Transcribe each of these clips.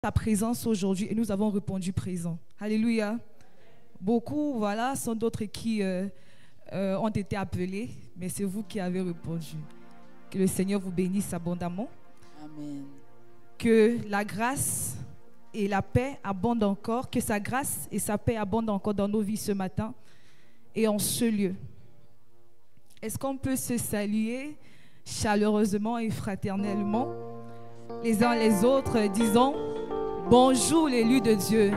ta présence aujourd'hui et nous avons répondu présent. Alléluia. Beaucoup, voilà, sont d'autres qui ont été appelés, mais c'est vous qui avez répondu. Que le Seigneur vous bénisse abondamment. Amen. Que la grâce et la paix abondent encore, que sa grâce et sa paix abondent encore dans nos vies ce matin et en ce lieu. Est-ce qu'on peut se saluer chaleureusement et fraternellement les uns les autres, disons bonjour l'élu de Dieu.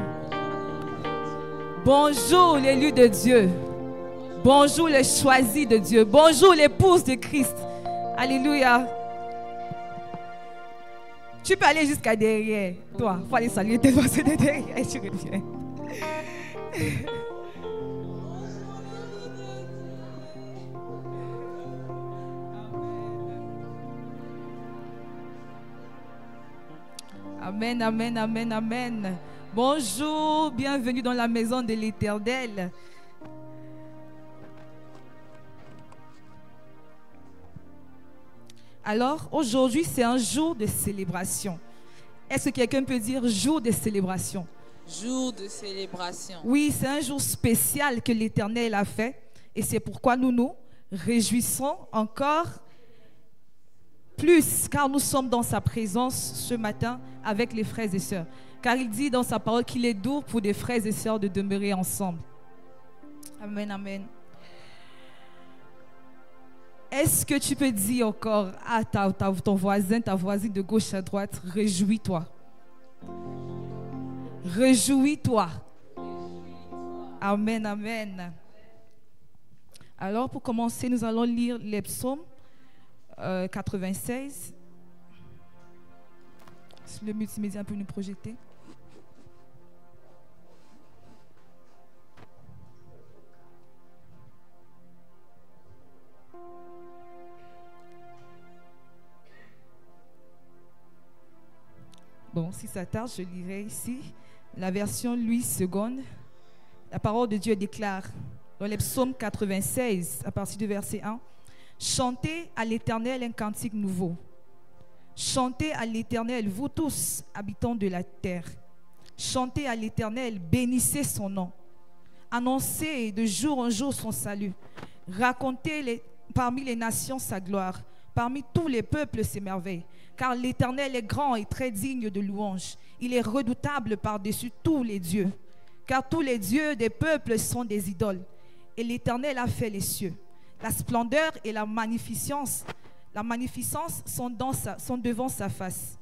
Bonjour l'élu de Dieu. Bonjour le choisi de Dieu. Bonjour l'épouse de Christ. Alléluia. Tu peux aller jusqu'à derrière. Toi, il faut aller saluer tes voisins de derrière et tu reviens. Amen, amen, amen, amen. Bonjour, bienvenue dans la maison de l'Éternel. Alors, aujourd'hui, c'est un jour de célébration. Est-ce que quelqu'un peut dire jour de célébration? Jour de célébration. Oui, c'est un jour spécial que l'Éternel a fait. Et c'est pourquoi nous nous réjouissons encore plus, car nous sommes dans sa présence ce matin avec les frères et sœurs. Car il dit dans sa parole qu'il est doux pour des frères et sœurs de demeurer ensemble. Amen, amen. Est-ce que tu peux dire encore à ton voisin, ta voisine de gauche à droite, réjouis-toi. Réjouis-toi. Amen, amen. Alors pour commencer, nous allons lire les psaumes 96. Le multimédia peut nous projeter. Bon, si ça tarde, je lirai ici la version Louis II. La parole de Dieu déclare dans les psaumes 96, à partir du verset 1, « Chantez à l'Éternel un cantique nouveau. Chantez à l'Éternel, vous tous, habitants de la terre. Chantez à l'Éternel, bénissez son nom. Annoncez de jour en jour son salut. Racontez parmi les nations sa gloire, parmi tous les peuples ses merveilles. Car l'Éternel est grand et très digne de louange. Il est redoutable par-dessus tous les dieux. Car tous les dieux des peuples sont des idoles. Et l'Éternel a fait les cieux. La splendeur et la magnificence sont devant sa face.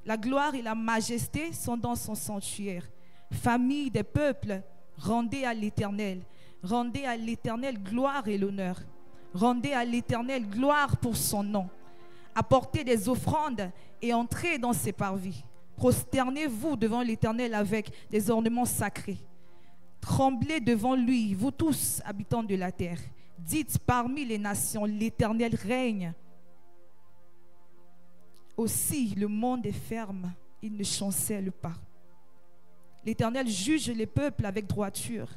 La gloire et la majesté sont dans son sanctuaire. Famille des peuples, rendez à l'Éternel. Rendez à l'Éternel gloire et l'honneur. Rendez à l'Éternel gloire pour son nom. Apportez des offrandes et entrez dans ses parvis. Prosternez-vous devant l'Éternel avec des ornements sacrés. Tremblez devant lui, vous tous, habitants de la terre. Dites parmi les nations, l'Éternel règne. Aussi, le monde est ferme, il ne chancelle pas. L'Éternel juge les peuples avec droiture.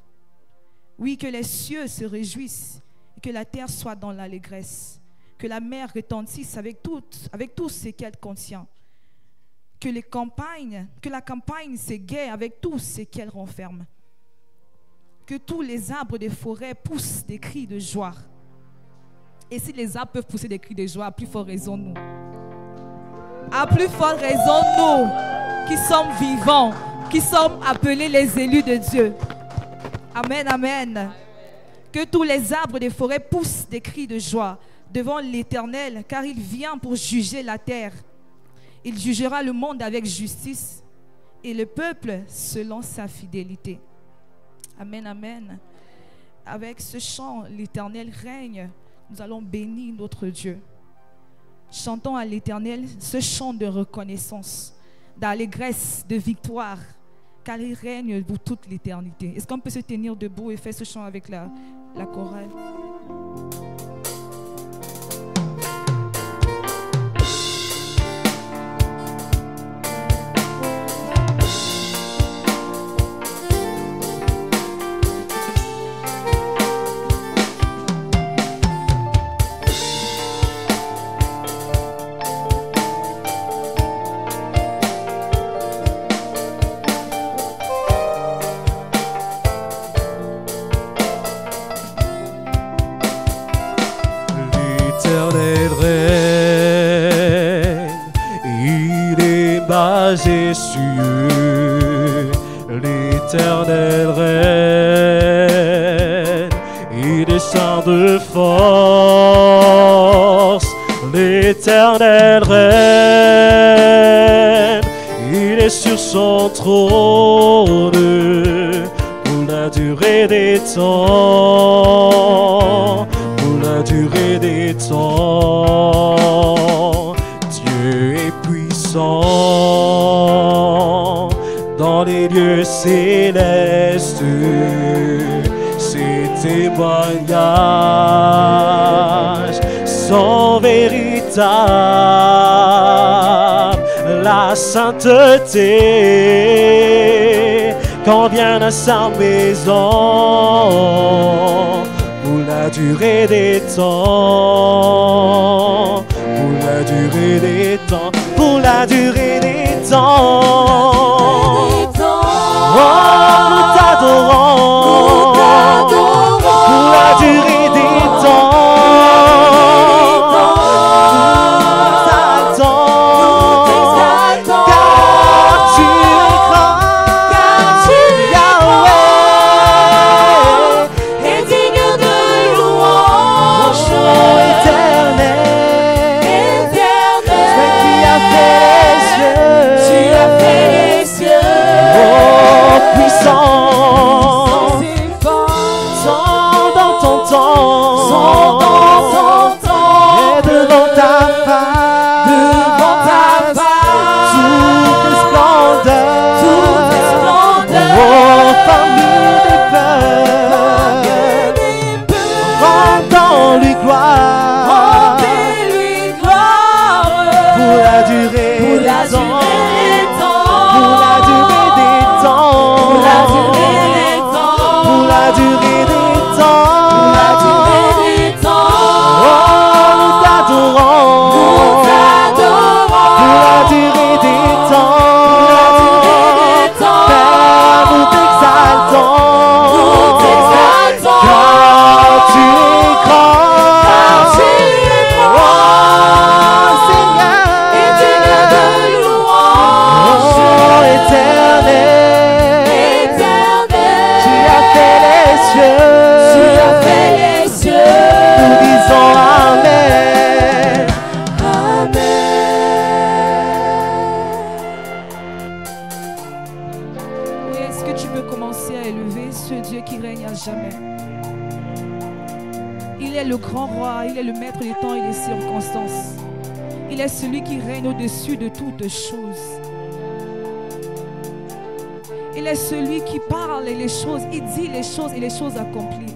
Oui, que les cieux se réjouissent et que la terre soit dans l'allégresse. Que la mer retentisse avec tout ce qu'elle contient. Que la campagne s'égaie avec tout ce qu'elle renferme. Que tous les arbres des forêts poussent des cris de joie. Et si les arbres peuvent pousser des cris de joie, à plus forte raison nous. À plus forte raison nous, qui sommes vivants, qui sommes appelés les élus de Dieu. Amen, amen. Que tous les arbres des forêts poussent des cris de joie devant l'Éternel, car il vient pour juger la terre. Il jugera le monde avec justice et le peuple selon sa fidélité. Amen, amen. Avec ce chant, l'Éternel règne, nous allons bénir notre Dieu. Chantons à l'Éternel ce chant de reconnaissance, d'allégresse, de victoire, car il règne pour toute l'éternité. Est-ce qu'on peut se tenir debout et faire ce chant avec la chorale? les cieux, l'Éternel règne, il descend de force, l'Éternel règne, il est sur son trône pour la durée des temps, pour la durée des temps. Dieu est puissant dans les lieux célestes, ses témoignages sont véritables. La sainteté convient à sa maison pour la durée des temps, pour la durée des temps, pour la durée des temps. Oh, nous t'adorons pour la durée des temps. Celui qui règne au-dessus de toutes choses. Il est celui qui parle et les choses, il dit les choses et les choses accomplies.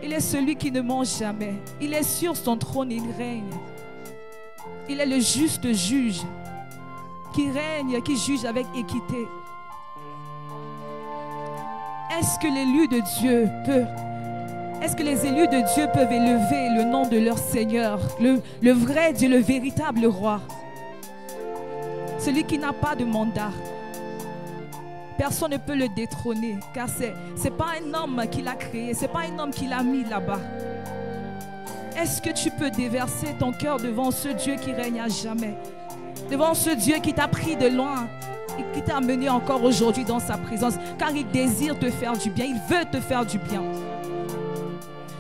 Il est celui qui ne ment jamais. Il est sur son trône, il règne. Il est le juste juge qui règne, qui juge avec équité. Est-ce que l'élu de Dieu peut... Est-ce que les élus de Dieu peuvent élever le nom de leur Seigneur, le vrai Dieu, le véritable roi? Celui qui n'a pas de mandat. Personne ne peut le détrôner, car ce n'est pas un homme qui l'a créé, ce n'est pas un homme qui l'a mis là-bas. Est-ce que tu peux déverser ton cœur devant ce Dieu qui règne à jamais? Devant ce Dieu qui t'a pris de loin et qui t'a amené encore aujourd'hui dans sa présence, car il désire te faire du bien, il veut te faire du bien.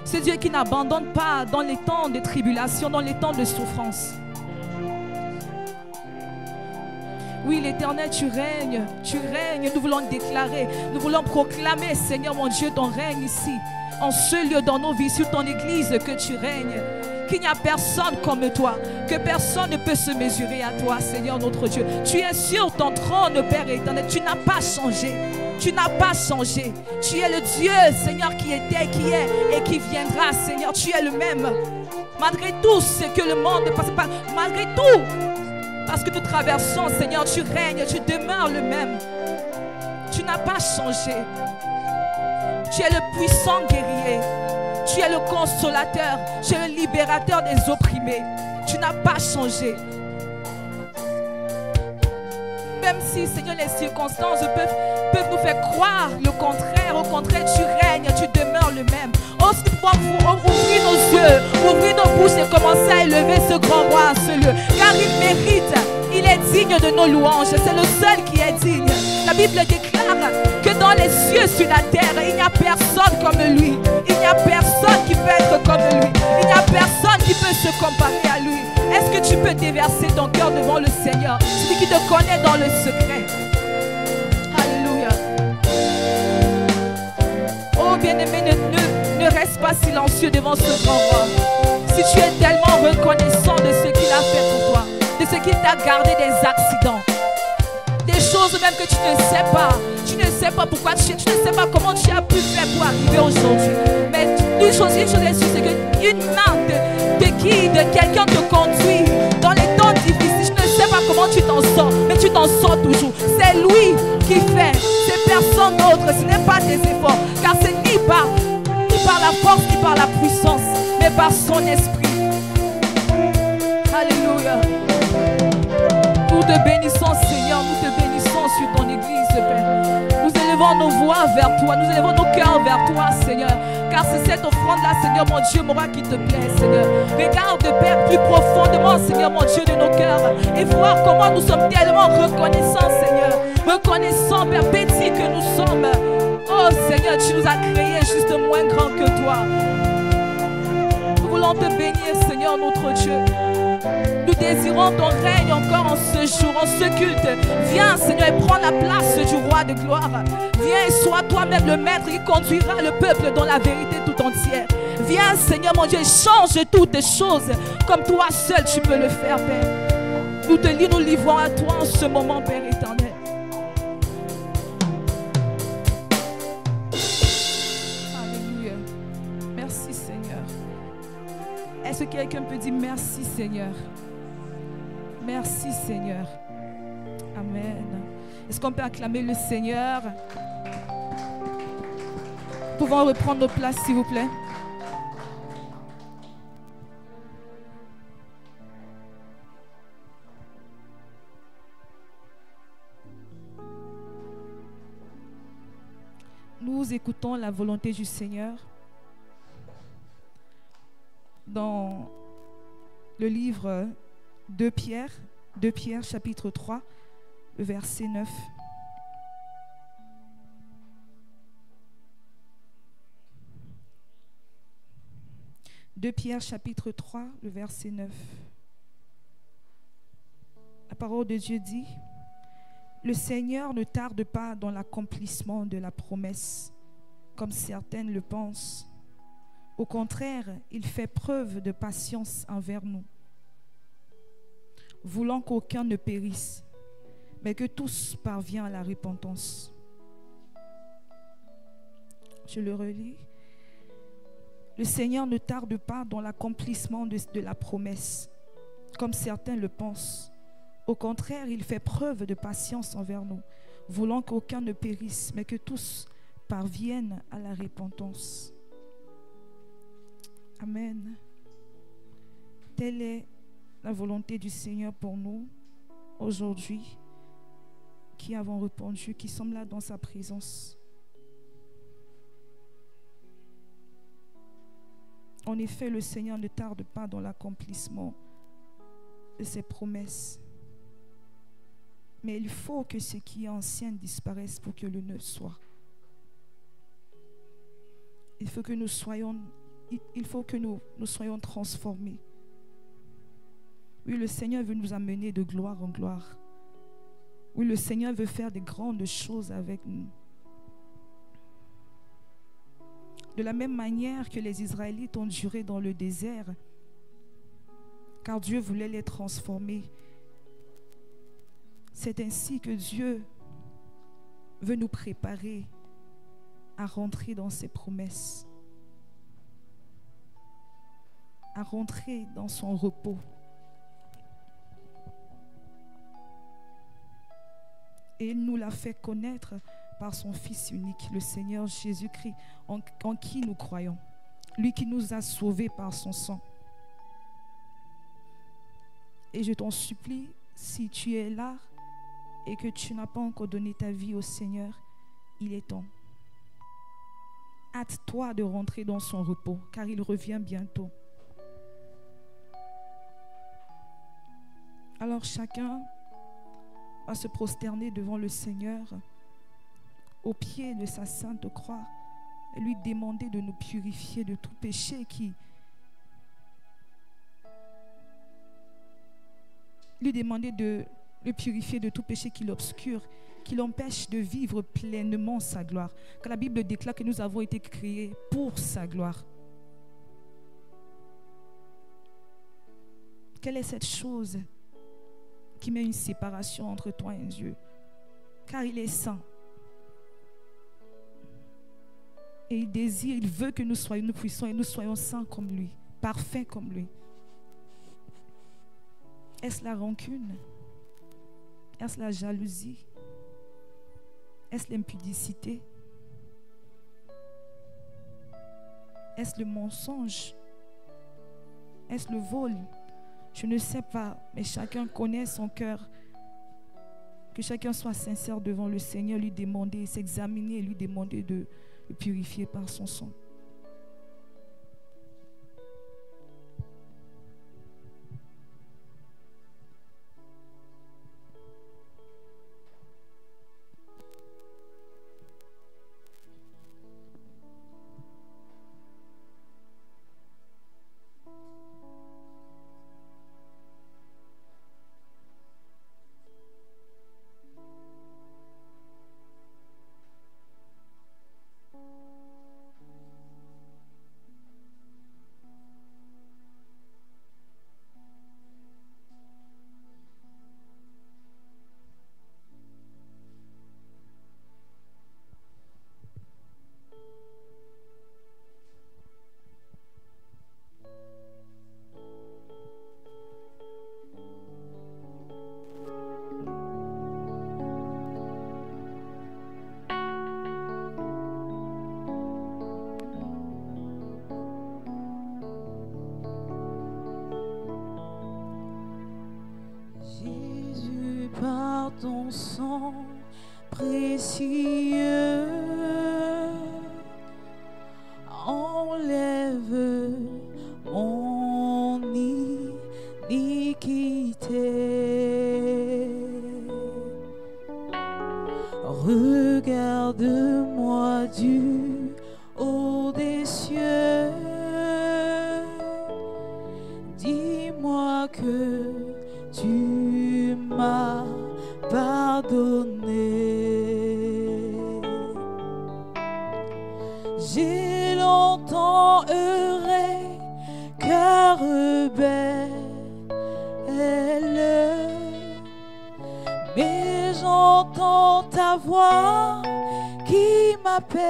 Ce Dieu qui n'abandonne pas dans les temps de tribulation, dans les temps de souffrance. Oui, l'Éternel, tu règnes, nous voulons déclarer, nous voulons proclamer, Seigneur mon Dieu, ton règne ici, en ce lieu, dans nos vies, sur ton église, que tu règnes, qu'il n'y a personne comme toi, que personne ne peut se mesurer à toi, Seigneur notre Dieu. Tu es sur ton trône, Père éternel, tu n'as pas changé. Tu n'as pas changé. Tu es le Dieu, Seigneur, qui était, qui est et qui viendra, Seigneur. Tu es le même. Malgré tout ce que le monde passe par, malgré tout, parce que nous traversons, Seigneur, tu règnes, tu demeures le même. Tu n'as pas changé. Tu es le puissant guerrier. Tu es le consolateur. Tu es le libérateur des opprimés. Tu n'as pas changé. Même si, Seigneur, les circonstances peuvent nous faire croire le contraire. Au contraire, tu règnes, tu demeures demeure le même. Oh, si nous pouvons ouvrir nos yeux, ouvrir nos bouches et commencer à élever ce grand roi à ce lieu. Car il mérite, il est digne de nos louanges. C'est le seul qui est digne. La Bible déclare que dans les cieux, sur la terre, il n'y a personne comme lui. Il n'y a personne qui peut être comme lui. Il n'y a personne qui peut se comparer à lui. Est-ce que tu peux déverser ton cœur devant le Seigneur, celui qui te connaît dans le secret? Alléluia. Oh bien-aimé, ne reste pas silencieux devant ce grand roi. Si tu es tellement reconnaissant de ce qu'il a fait pour toi, de ce qu'il t'a gardé des accidents, des choses même que tu ne sais pas. Tu ne sais pas pourquoi, tu ne sais pas comment tu as pu faire pour arriver aujourd'hui. Mais une chose est sûre, c'est qu'une main te guide, quelqu'un te conduit dans les temps difficiles. Je ne sais pas comment tu t'en sors, mais tu t'en sors toujours. C'est lui qui fait, c'est personne d'autre. Ce n'est pas tes efforts, car c'est ni par la force, ni par la puissance, mais par son esprit. Alléluia. Nous te bénissons, Seigneur, nous te bénissons sur ton église, Père. Nous élevons nos voix vers toi, nous élevons nos cœurs vers toi, Seigneur. Car c'est cette offrande-là, Seigneur, mon Dieu, mon roi, qui te plaît, Seigneur. Regarde, Père, plus profondément, Seigneur, mon Dieu, de nos cœurs. Et voir comment nous sommes tellement reconnaissants, Seigneur. Reconnaissants, Père, petits que nous sommes. Oh, Seigneur, tu nous as créés juste moins grands que toi. Nous voulons te bénir, Seigneur, notre Dieu. Nous désirons ton règne encore en ce jour, en ce culte. Viens, Seigneur, et prends la place du roi de gloire. Viens et sois toi-même le maître qui conduira le peuple dans la vérité tout entière. Viens, Seigneur, mon Dieu, change toutes choses comme toi seul tu peux le faire, Père. Nous livrons à toi en ce moment, Père éternel. Alléluia. Merci, Seigneur. Est-ce que quelqu'un peut dire merci, Seigneur? Merci, Seigneur. Amen. Est-ce qu'on peut acclamer le Seigneur? Nous pouvons reprendre nos places, s'il vous plaît. Nous écoutons la volonté du Seigneur dans le livre 2 Pierre chapitre 3, le verset 9. De Pierre chapitre 3, le verset 9. La parole de Dieu dit: le Seigneur ne tarde pas dans l'accomplissement de la promesse, comme certaines le pensent. Au contraire, il fait preuve de patience envers nous, voulant qu'aucun ne périsse, mais que tous parviennent à la repentance. Je le relis. Le Seigneur ne tarde pas dans l'accomplissement de la promesse, comme certains le pensent. Au contraire, il fait preuve de patience envers nous, voulant qu'aucun ne périsse, mais que tous parviennent à la repentance. Amen. Telle est la volonté du Seigneur pour nous aujourd'hui, qui avons répondu, qui sommes là dans sa présence. En effet, le Seigneur ne tarde pas dans l'accomplissement de ses promesses. Mais il faut que ce qui est ancien disparaisse pour que le neuf soit. Il faut que nous soyons transformés. Oui, le Seigneur veut nous amener de gloire en gloire. Oui, le Seigneur veut faire des grandes choses avec nous. De la même manière que les Israélites ont duré dans le désert, car Dieu voulait les transformer. C'est ainsi que Dieu veut nous préparer à rentrer dans ses promesses, à rentrer dans son repos. Et il nous l'a fait connaître par son Fils unique, le Seigneur Jésus-Christ, en qui nous croyons. Lui qui nous a sauvés par son sang. Et je t'en supplie, si tu es là et que tu n'as pas encore donné ta vie au Seigneur, il est temps. hâte-toi de rentrer dans son repos, car il revient bientôt. Alors chacun va se prosterner devant le Seigneur, au pied de sa sainte croix, et lui demander de nous purifier de tout péché lui demander de le purifier de tout péché qui l'obscure, qui l'empêche de vivre pleinement sa gloire. Car la Bible déclare que nous avons été créés pour sa gloire. Quelle est cette chose qui met une séparation entre toi et Dieu? Car il est saint. Et il désire, il veut que nous puissions et nous soyons saints comme lui, parfaits comme lui. Est-ce la rancune? Est-ce la jalousie? Est-ce l'impudicité? Est-ce le mensonge? Est-ce le vol? Je ne sais pas, mais chacun connaît son cœur. Que chacun soit sincère devant le Seigneur, lui demander, s'examiner et lui demander de le purifier par son sang. Par ton sang précieux, enlève mon iniquité. Regarde-moi du haut des cieux, dis-moi que tu m'as pardonné. J'ai longtemps erré, cœur rebelle, mais j'entends ta voix qui m'appelle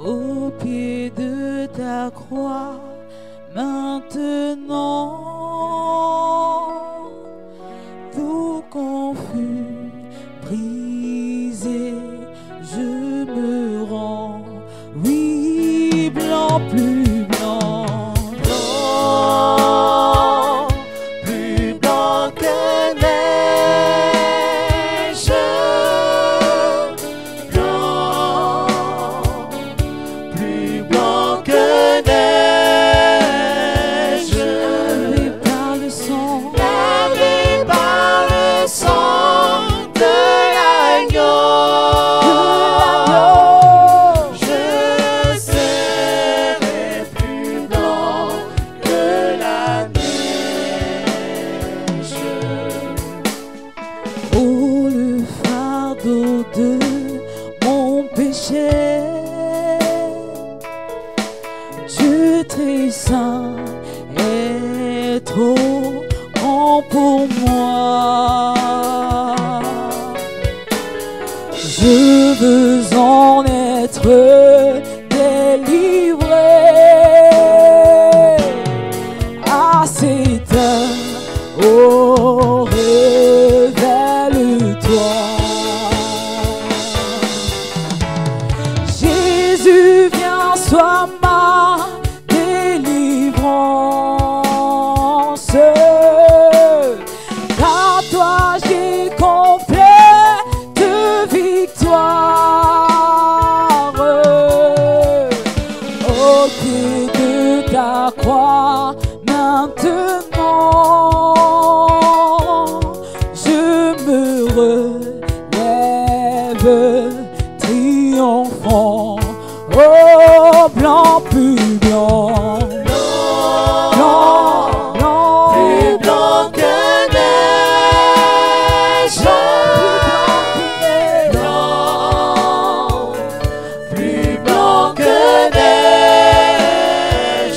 au pied de ta croix. Maintenant, tout confus, brisé, je me rends, oui, blanc, plus blanc, Blanc, plus blanc que neige. Blanc, plus blanc que neige. lavé par le sang, Lavé par le sang de l'agneau, je serai plus blanc que la neige. oh le fardeau de mon péché, Dieu très saint est trop grand pour moi. Je veux en être délivré. À cette heure, oh, révèle-toi. Jésus, viens, sois ma délivrance. croix maintenant. Je me relève triomphant. Oh, blanc, plus blanc. Blanc, blanc, Plus blanc que neige. Blanc, plus blanc que neige.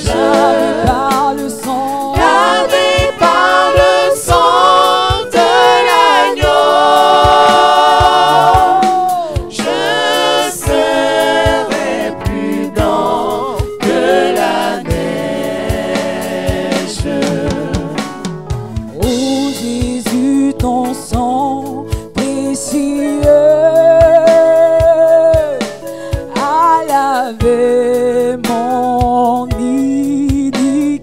lavé par le sang. Lavé par le sang de l'agneau. Je serai plus blanc que la neige. Oh Jésus, ton sang précieux a lavé mon iniquité.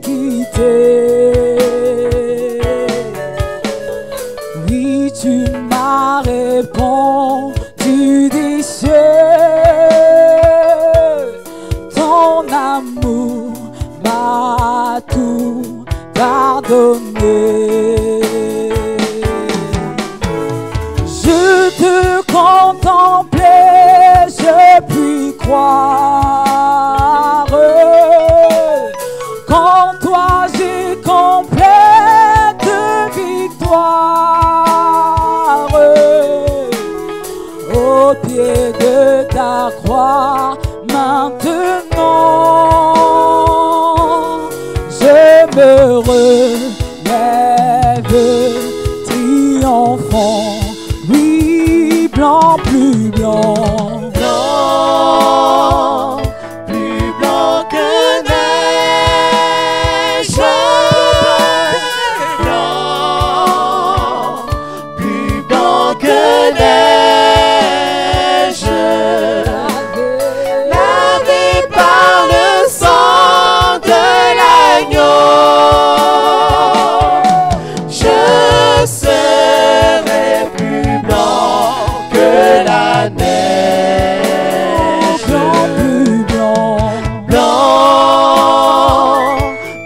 Oui, tu m'as répondu des cieux. Ton amour m'a tout pardonné. Je te contemplais, je puis croire qu'en toi j'ai complète victoire. Au pied de ta croix maintenant, je me relève triomphant. Oui, blanc, plus blanc. Blanc, plus blanc que neige. Blanc, plus blanc que neige. Lavé par le sang de l'agneau. Je serai plus blanc que la neige. Blanc, plus blanc. Blanc,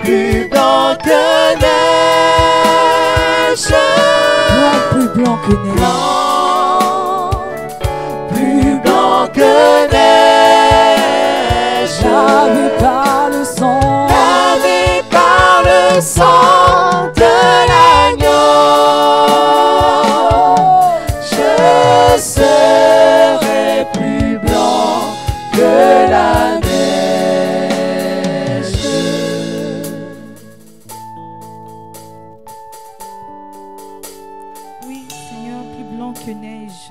plus blanc que neige. Blanc, plus blanc que neige. Blanc, plus blanc que neige. Lavé par le sang. Lavé par le sang de l'agneau. Je serai plus blanc que la neige. Oui, Seigneur, plus blanc que neige.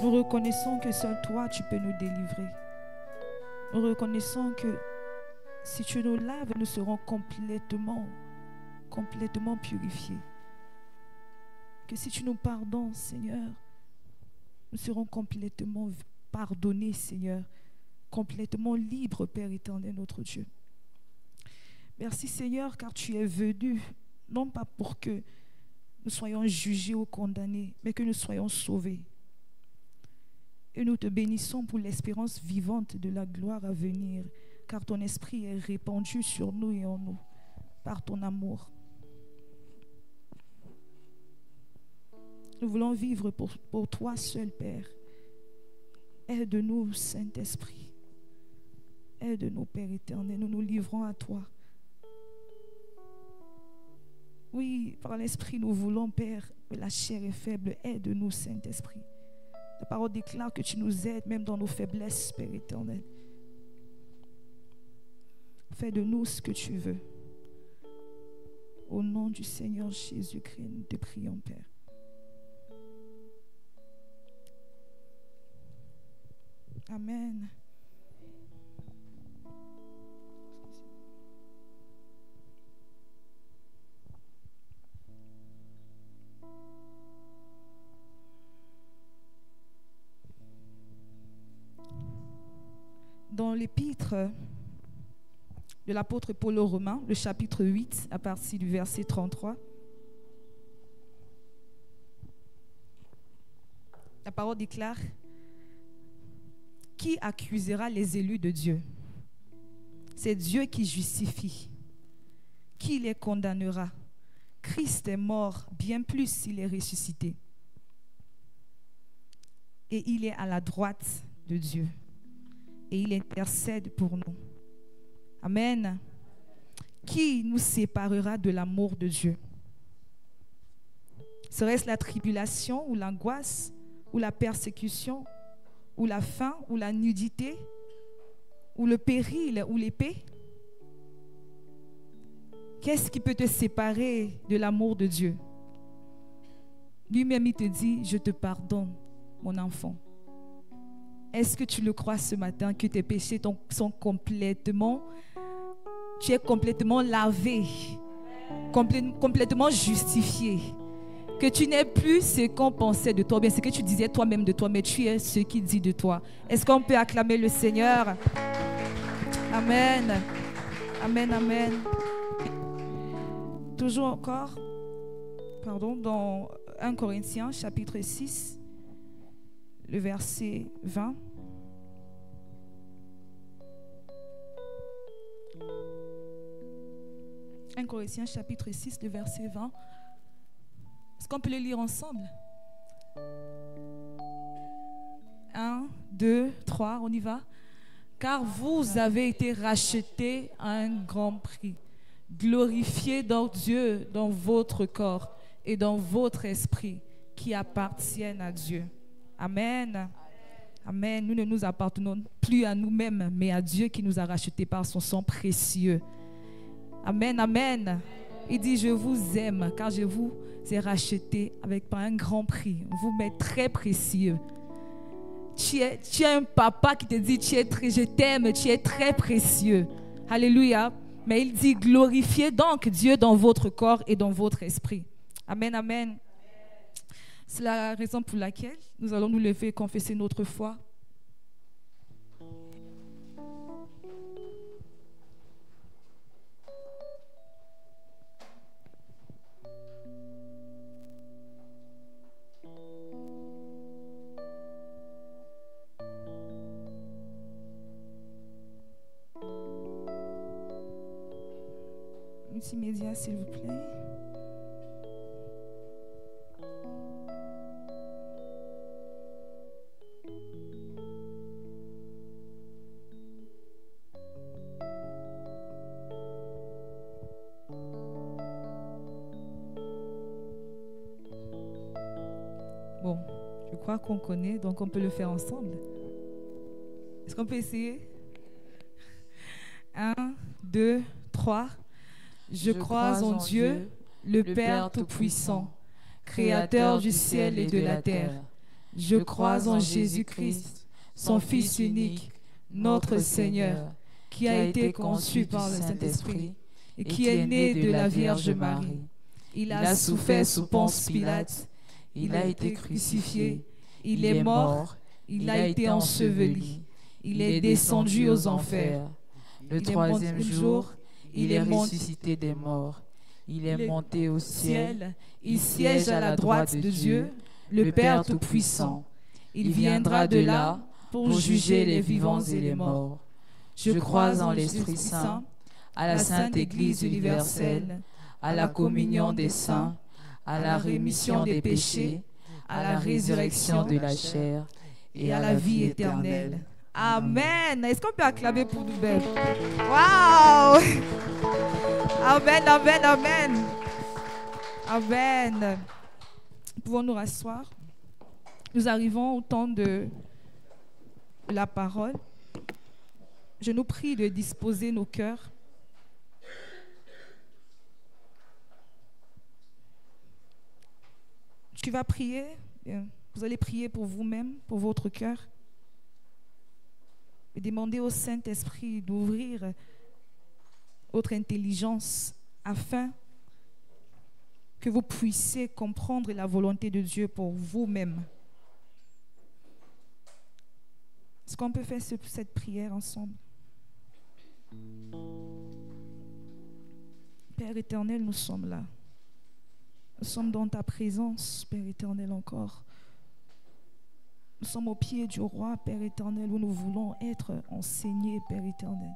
Nous reconnaissons que seul toi, tu peux nous délivrer. Nous reconnaissons que si tu nous laves, nous serons complètement purifiés. Que si tu nous pardonnes, Seigneur, nous serons complètement pardonnés, Seigneur, complètement libres, Père éternel, notre Dieu. Merci, Seigneur, car tu es venu, non pas pour que nous soyons jugés ou condamnés, mais que nous soyons sauvés. Et nous te bénissons pour l'espérance vivante de la gloire à venir, car ton esprit est répandu sur nous et en nous, par ton amour. Nous voulons vivre pour toi seul, Père. Aide-nous, Saint-Esprit. Aide-nous, Père éternel. Nous nous livrons à toi. Oui, par l'Esprit, nous voulons, Père, mais la chair est faible. Aide-nous, Saint-Esprit. La parole déclare que tu nous aides même dans nos faiblesses, Père éternel. Fais de nous ce que tu veux. Au nom du Seigneur Jésus-Christ, nous te prions, Père. Amen. Dans l'épître de l'apôtre Paul aux Romains, le chapitre 8, à partir du verset 33, la parole déclare: qui accusera les élus de Dieu? C'est Dieu qui justifie. Qui les condamnera? Christ est mort, bien plus s'il est ressuscité. Et il est à la droite de Dieu. Et il intercède pour nous. Amen. Qui nous séparera de l'amour de Dieu? Serait-ce la tribulation ou l'angoisse ou la persécution ou la faim ou la nudité ou le péril ou l'épée? Qu'est-ce qui peut te séparer de l'amour de Dieu? Lui-même, il te dit, je te pardonne, mon enfant. Est-ce que tu le crois ce matin que tes péchés sont complètement, tu es complètement lavé, complètement justifié? Que tu n'es plus ce qu'on pensait de toi, bien ce que tu disais toi-même de toi, mais tu es ce qu'il dit de toi. Est-ce qu'on peut acclamer le Seigneur? Amen. Amen, amen. Toujours encore, dans 1 Corinthiens, chapitre 6, le verset 20. « 1 Corinthiens, chapitre 6, le verset 20. Est-ce qu'on peut le lire ensemble? 1, 2, 3, on y va. « Car vous avez été rachetés à un grand prix. Glorifiez donc Dieu dans votre corps et dans votre esprit qui appartiennent à Dieu. » Amen. Amen. Nous ne nous appartenons plus à nous-mêmes, mais à Dieu qui nous a rachetés par son sang précieux. Amen. Amen. Il dit, je vous aime car je vous ai racheté par un grand prix. Vous m'êtes très précieux. Tu as un papa qui te dit, je t'aime, tu es très précieux. Alléluia. Mais il dit, glorifiez donc Dieu dans votre corps et dans votre esprit. Amen, amen. C'est la raison pour laquelle nous allons nous lever et confesser notre foi. Multimédia, s'il vous plaît. Bon, je crois qu'on connaît, donc on peut le faire ensemble. Est-ce qu'on peut essayer? 1, 2, 3. Je crois en Dieu, le Père Tout-Puissant, Créateur du ciel et de la terre. Je crois en Jésus-Christ, son Fils unique, notre Seigneur, qui a été conçu par le Saint-Esprit et qui est né de la Vierge Marie. Il a souffert sous Ponce Pilate, il a été crucifié, il est mort, il a été enseveli, il est descendu aux enfers. Le troisième jour, il est ressuscité des morts. Il est monté au ciel. Il siège à la droite de Dieu, le Père Tout-Puissant. Il viendra de là pour juger les vivants et les morts. Je crois en l'Esprit Saint, à la Sainte Église universelle, à la communion des saints, à la rémission des péchés, à la résurrection de la chair et à la vie éternelle. Amen. Est-ce qu'on peut acclamer pour nous-mêmes? Waouh! Amen, amen, amen. Amen. Pouvons nous rasseoir? Nous arrivons au temps de la parole. Je nous prie de disposer nos cœurs. Tu vas prier. Vous allez prier pour vous-même, pour votre cœur. Et demander au Saint-Esprit d'ouvrir votre intelligence afin que vous puissiez comprendre la volonté de Dieu pour vous-même. Est-ce qu'on peut faire cette prière ensemble? Père éternel, nous sommes là. Nous sommes dans ta présence, Père éternel, encore. Nous sommes au pied du roi, Père éternel, où nous voulons être enseignés, Père éternel.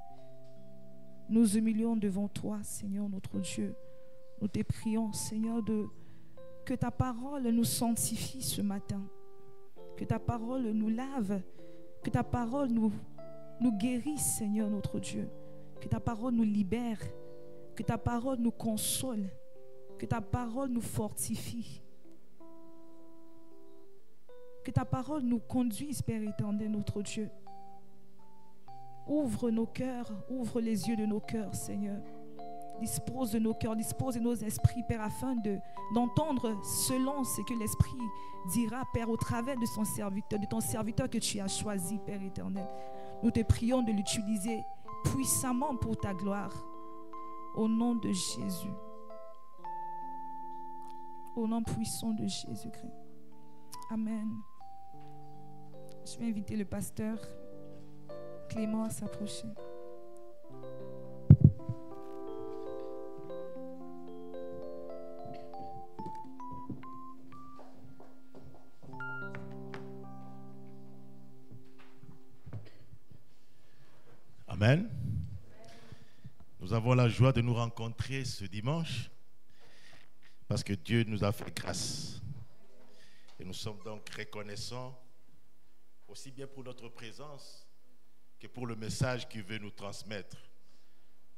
nous humilions devant toi, Seigneur notre Dieu. Nous te prions, Seigneur, que ta parole nous sanctifie ce matin, que ta parole nous lave, que ta parole nous guérisse, Seigneur notre Dieu, que ta parole nous libère, que ta parole nous console, que ta parole nous fortifie, que ta parole nous conduise, Père éternel, notre Dieu. Ouvre nos cœurs, ouvre les yeux de nos cœurs, Seigneur. Dispose de nos cœurs, dispose de nos esprits, Père, afin d'entendre selon ce que l'Esprit dira, Père, au travers de son serviteur, de ton serviteur que tu as choisi, Père éternel. Nous te prions de l'utiliser puissamment pour ta gloire. Au nom de Jésus. Au nom puissant de Jésus-Christ. Amen. Je vais inviter le pasteur Clément à s'approcher. Amen. Nous avons la joie de nous rencontrer ce dimanche parce que Dieu nous a fait grâce. Et nous sommes donc reconnaissants aussi bien pour notre présence que pour le message qu'il veut nous transmettre.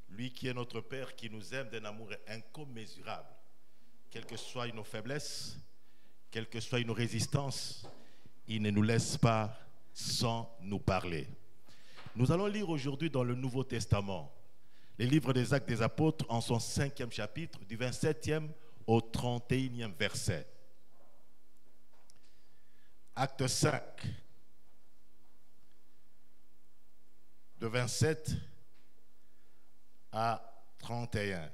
Lui qui est notre Père, qui nous aime d'un amour incommensurable, quelles que soient nos faiblesses, quelles que soient nos résistances, il ne nous laisse pas sans nous parler. Nous allons lire aujourd'hui dans le Nouveau Testament les livres des Actes des Apôtres en son 5e chapitre, du 27e au 31e verset. Acte 5, de 27 à 31.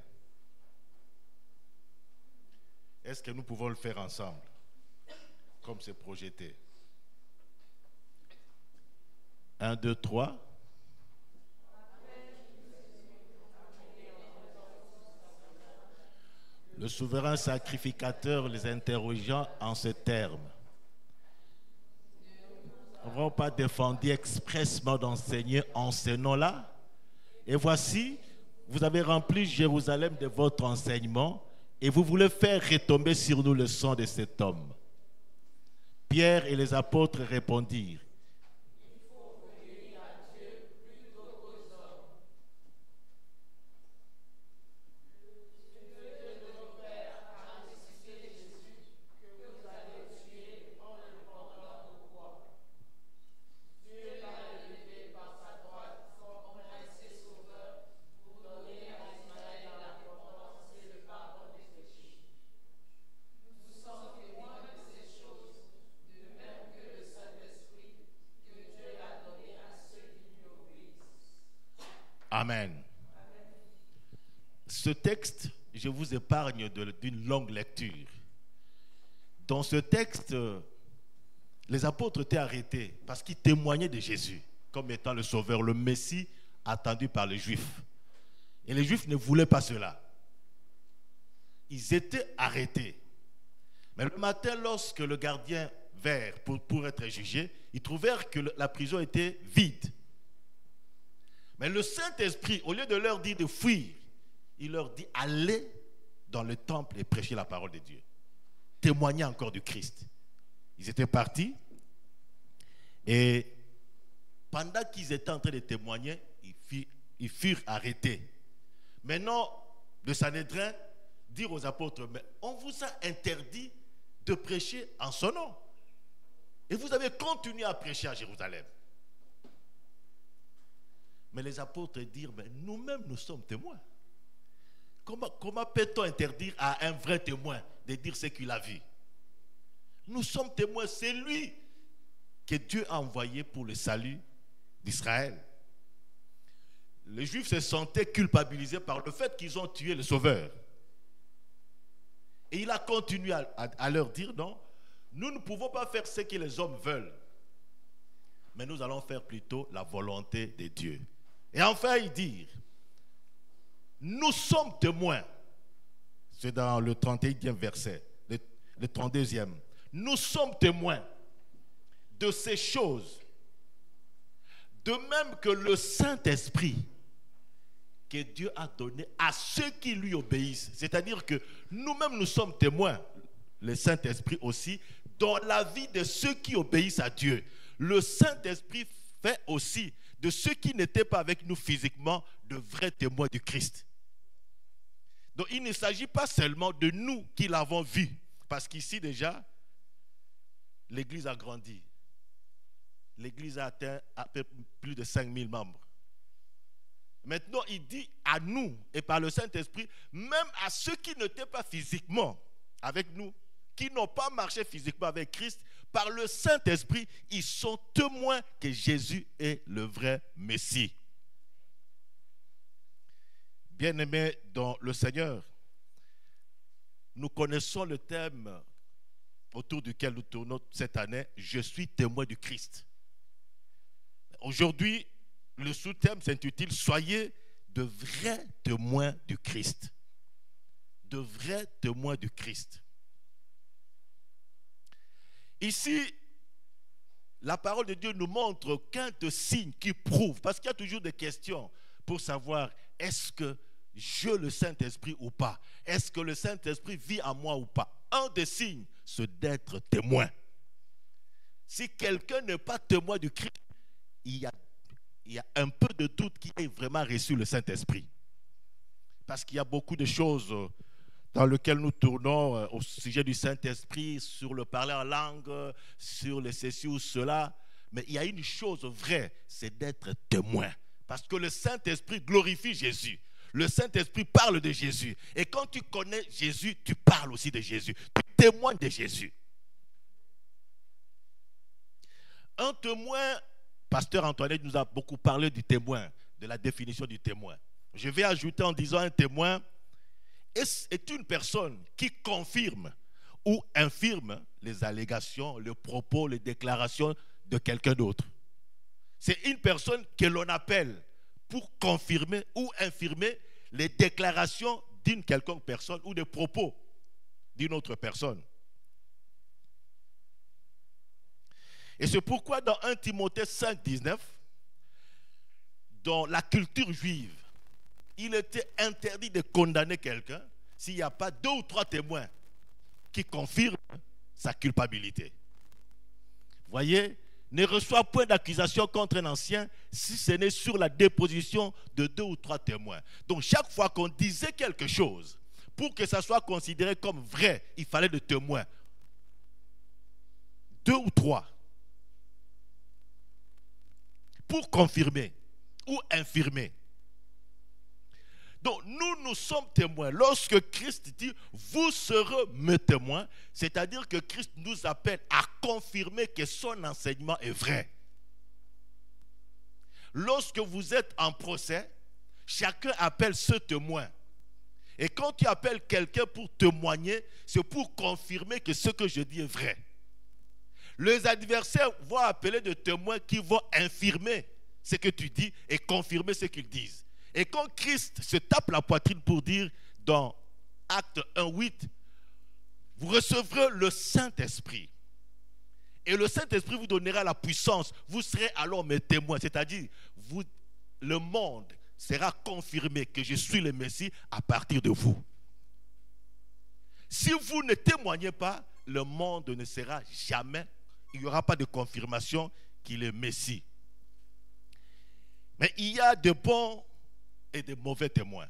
Est-ce que nous pouvons le faire ensemble, comme c'est projeté? 1, 2, 3. Le souverain sacrificateur les interrogeant en ces termes. N'avons pas défendu expressement d'enseigner en ce nom-là? Et voici, vous avez rempli Jérusalem de votre enseignement et vous voulez faire retomber sur nous le sang de cet homme. Pierre et les apôtres répondirent. Amen. Ce texte, je vous épargne d'une longue lecture. Dans ce texte, les apôtres étaient arrêtés parce qu'ils témoignaient de Jésus comme étant le Sauveur, le Messie attendu par les Juifs. Et les Juifs ne voulaient pas cela. Ils étaient arrêtés. Mais le matin, lorsque le gardien vint pour être jugé, ils trouvèrent que la prison était vide. Mais le Saint-Esprit, au lieu de leur dire de fuir, il leur dit allez dans le temple et prêcher la parole de Dieu. Témoigner encore du Christ. Ils étaient partis et pendant qu'ils étaient en train de témoigner, ils furent arrêtés. Maintenant, le Sanhédrin dit aux apôtres, mais on vous a interdit de prêcher en son nom. Et vous avez continué à prêcher à Jérusalem. Mais les apôtres dirent, mais nous-mêmes, nous sommes témoins. Comment peut-on interdire à un vrai témoin de dire ce qu'il a vu? Nous sommes témoins, c'est lui que Dieu a envoyé pour le salut d'Israël. Les Juifs se sentaient culpabilisés par le fait qu'ils ont tué le Sauveur. Et il a continué à leur dire, non, nous ne pouvons pas faire ce que les hommes veulent, mais nous allons faire plutôt la volonté de Dieu. Et enfin, ils dirent, nous sommes témoins. C'est dans le 31e verset, le 32e. Nous sommes témoins de ces choses, de même que le Saint-Esprit que Dieu a donné à ceux qui lui obéissent. C'est-à-dire que nous-mêmes, nous sommes témoins, le Saint-Esprit aussi, dans la vie de ceux qui obéissent à Dieu. Le Saint-Esprit fait aussi de ceux qui n'étaient pas avec nous physiquement de vrais témoins du Christ. Donc il ne s'agit pas seulement de nous qui l'avons vu, parce qu'ici déjà, l'Église a grandi. L'Église a atteint à peu plus de 5000 membres. Maintenant, il dit à nous, et par le Saint-Esprit, même à ceux qui n'étaient pas physiquement avec nous, qui n'ont pas marché physiquement avec Christ, par le Saint-Esprit, ils sont témoins que Jésus est le vrai Messie. Bien-aimés dans le Seigneur, nous connaissons le thème autour duquel nous tournons cette année, « Je suis témoin du Christ ». Aujourd'hui, le sous-thème s'intitule « Soyez de vrais témoins du Christ ». De vrais témoins du Christ. Ici, la parole de Dieu nous montre qu'un de signes qui prouve, parce qu'il y a toujours des questions pour savoir est-ce que j'ai le Saint-Esprit ou pas? Est-ce que le Saint-Esprit vit en moi ou pas? Un des signes, c'est d'être témoin. Si quelqu'un n'est pas témoin du Christ, il y a un peu de doute qu'il ait vraiment reçu le Saint-Esprit. Parce qu'il y a beaucoup de choses dans lesquelles nous tournons au sujet du Saint-Esprit, sur le parler en langue, sur le ceci ou cela. Mais il y a une chose vraie, c'est d'être témoin. Parce que le Saint-Esprit glorifie Jésus. Le Saint-Esprit parle de Jésus. Et quand tu connais Jésus, tu parles aussi de Jésus. Tu témoignes de Jésus. Un témoin, Pasteur Antoinette nous a beaucoup parlé du témoin, de la définition du témoin. Je vais ajouter en disant un témoin est une personne qui confirme ou infirme les allégations, les propos, les déclarations de quelqu'un d'autre. C'est une personne que l'on appelle pour confirmer ou infirmer les déclarations d'une quelconque personne ou des propos d'une autre personne. Et c'est pourquoi dans 1 Timothée 5, 19, dans la culture juive, il était interdit de condamner quelqu'un s'il n'y a pas 2 ou 3 témoins qui confirment sa culpabilité. Voyez, ne reçoit point d'accusation contre un ancien si ce n'est sur la déposition de 2 ou 3 témoins. Donc chaque fois qu'on disait quelque chose, pour que ça soit considéré comme vrai, il fallait des témoins. 2 ou 3. Pour confirmer ou infirmer. Donc nous sommes témoins. Lorsque Christ dit « vous serez mes témoins », c'est-à-dire que Christ nous appelle à confirmer que son enseignement est vrai. Lorsque vous êtes en procès, chacun appelle ce témoin. Et quand tu appelles quelqu'un pour témoigner, c'est pour confirmer que ce que je dis est vrai. Les adversaires vont appeler des témoins qui vont infirmer ce que tu dis et confirmer ce qu'ils disent. Et quand Christ se tape la poitrine pour dire dans Acte 1:8, vous recevrez le Saint-Esprit. Et le Saint-Esprit vous donnera la puissance. Vous serez alors mes témoins. C'est-à-dire, le monde sera confirmé que je suis le Messie à partir de vous. Si vous ne témoignez pas, le monde ne sera jamais, il n'y aura pas de confirmation qu'il est Messie. Mais il y a de bons et de mauvais témoins.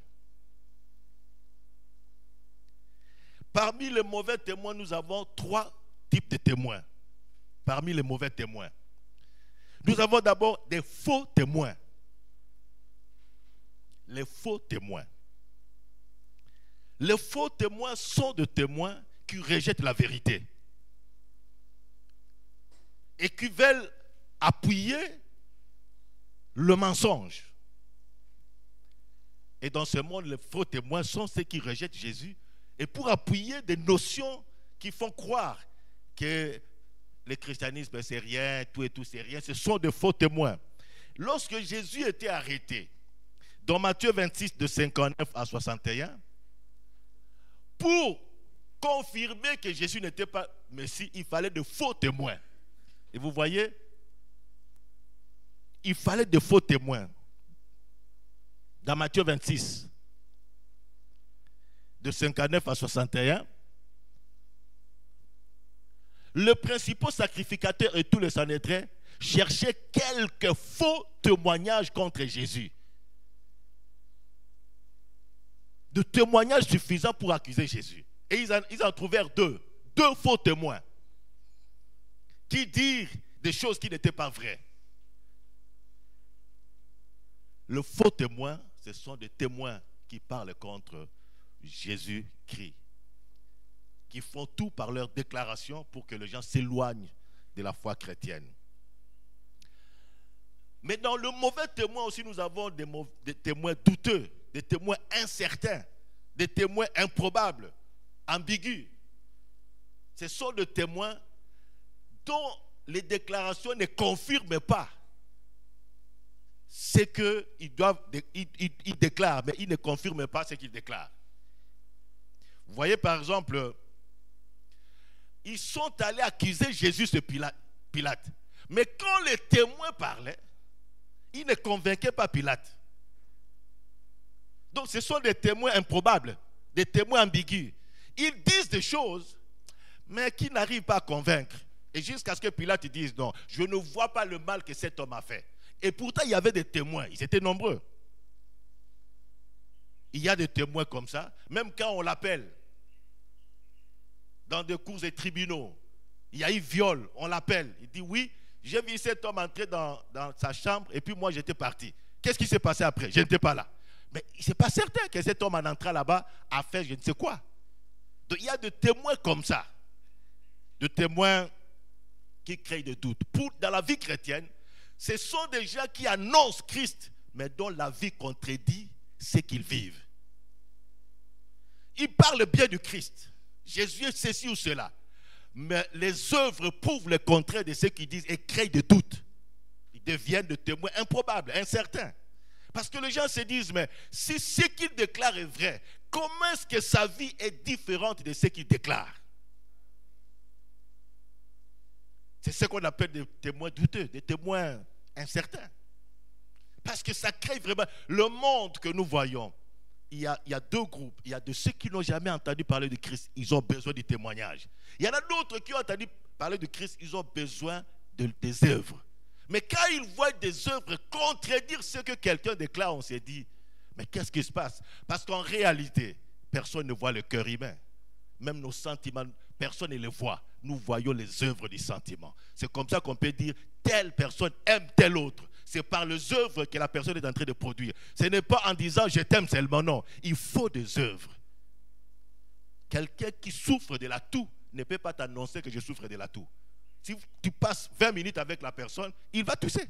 Parmi les mauvais témoins, nous avons 3 types de témoins. Parmi les mauvais témoins, nous avons d'abord des faux témoins. Les faux témoins. Les faux témoins sont des témoins qui rejettent la vérité et qui veulent appuyer le mensonge. Et dans ce monde, les faux témoins sont ceux qui rejettent Jésus et pour appuyer des notions qui font croire que le christianisme c'est rien, tout et tout c'est rien, ce sont des faux témoins. Lorsque Jésus était arrêté, dans Matthieu 26 de 59 à 61, pour confirmer que Jésus n'était pas Messie, il fallait de faux témoins. Et vous voyez, il fallait de faux témoins. dans Matthieu 26, de 59 à 61, le principal sacrificateur et tout le Sanhédrin cherchaient quelques faux témoignages contre Jésus. De témoignages suffisants pour accuser Jésus. Et ils en trouvèrent deux faux témoins qui dirent des choses qui n'étaient pas vraies. Le faux témoin, ce sont des témoins qui parlent contre Jésus-Christ, qui font tout par leur déclaration pour que les gens s'éloignent de la foi chrétienne. Mais dans le mauvais témoin aussi, nous avons des témoins douteux, des témoins incertains, des témoins improbables, ambigus. Ce sont des témoins dont les déclarations ne confirment pas ce qu'ils déclarent, mais ils ne confirment pas ce qu'ils déclarent. Vous voyez par exemple, ils sont allés accuser Jésus de Pilate. Mais quand les témoins parlaient, ils ne convainquaient pas Pilate. Donc ce sont des témoins improbables, des témoins ambigus. Ils disent des choses, mais qui n'arrivent pas à convaincre. Et jusqu'à ce que Pilate dise non, je ne vois pas le mal que cet homme a fait. Et pourtant il y avait des témoins, ils étaient nombreux. Il y a des témoins comme ça, même quand on l'appelle dans des cours et tribunaux, il y a eu viol, on l'appelle, il dit oui, j'ai vu cet homme entrer dans sa chambre et puis moi j'étais parti. Qu'est-ce qui s'est passé après? Je n'étais pas là. Mais ce n'est pas certain que cet homme en entrant là-bas a fait je ne sais quoi. Donc il y a des témoins comme ça, des témoins qui créent des doutes. Dans la vie chrétienne, ce sont des gens qui annoncent Christ, mais dont la vie contredit ce qu'ils vivent. Ils parlent bien du Christ. Jésus est ceci ou cela. Mais les œuvres prouvent le contraire de ce qu'ils disent et créent des doutes. Ils deviennent des témoins improbables, incertains. Parce que les gens se disent, mais si ce qu'il déclare est vrai, comment est-ce que sa vie est différente de ce qu'il déclare? C'est ce qu'on appelle des témoins douteux, des témoins incertains. Parce que ça crée vraiment le monde que nous voyons. Il y a deux groupes. Il y a de ceux qui n'ont jamais entendu parler de Christ, ils ont besoin du témoignage. Il y en a d'autres qui ont entendu parler de Christ, ils ont besoin des œuvres. Mais quand ils voient des œuvres contredire ce que quelqu'un déclare, on s'est dit, mais qu'est-ce qui se passe? Parce qu'en réalité, personne ne voit le cœur humain. Même nos sentiments, personne ne les voit. Nous voyons les œuvres du sentiment. C'est comme ça qu'on peut dire, telle personne aime telle autre. C'est par les œuvres que la personne est en train de produire. Ce n'est pas en disant je t'aime seulement, non. Il faut des œuvres. Quelqu'un qui souffre de la toux ne peut pas t'annoncer que je souffre de la toux. Si tu passes 20 minutes avec la personne, il va tousser.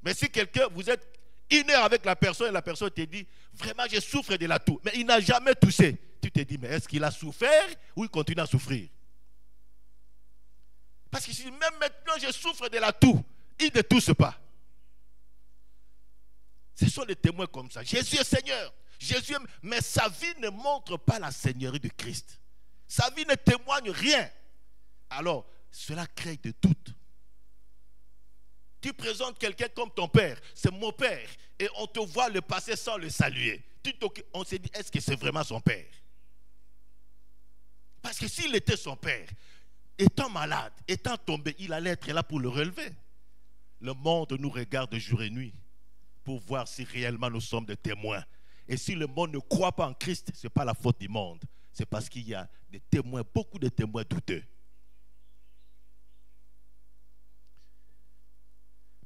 Mais si vous êtes 1 heure avec la personne et la personne te dit vraiment je souffre de la toux, mais il n'a jamais toussé, tu te dis mais est-ce qu'il a souffert ou il continue à souffrir? Parce que si même maintenant je souffre de la toux, il ne tousse pas. Ce sont des témoins comme ça. Jésus est Seigneur. Jésus est... Mais sa vie ne montre pas la Seigneurie de Christ. Sa vie ne témoigne rien. Alors, cela crée des doutes. Tu présentes quelqu'un comme ton père. C'est mon père. Et on te voit le passer sans le saluer. On s'est dit, est-ce que c'est vraiment son père? Parce que s'il était son père, étant malade, étant tombé, il allait être là pour le relever. Le monde nous regarde jour et nuit pour voir si réellement nous sommes des témoins. Et si le monde ne croit pas en Christ, ce n'est pas la faute du monde. C'est parce qu'il y a des témoins, beaucoup de témoins douteux.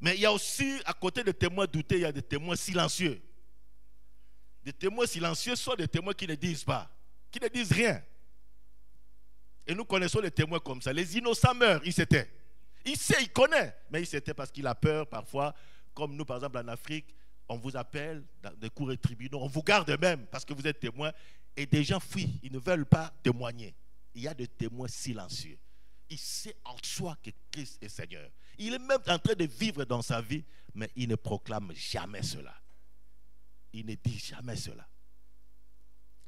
Mais il y a aussi, à côté des témoins douteux, il y a des témoins silencieux. Des témoins silencieux sont des témoins qui ne disent pas, qui ne disent rien. Et nous connaissons les témoins comme ça. Les innocents meurent, ils s'étaient. Il sait, il connaît, mais il s'était parce qu'il a peur parfois. Comme nous, par exemple, en Afrique, on vous appelle dans des cours et tribunaux, on vous garde même parce que vous êtes témoin. Et des gens fuient, ils ne veulent pas témoigner. Il y a des témoins silencieux. Il sait en soi que Christ est Seigneur. Il est même en train de vivre dans sa vie, mais il ne proclame jamais cela. Il ne dit jamais cela.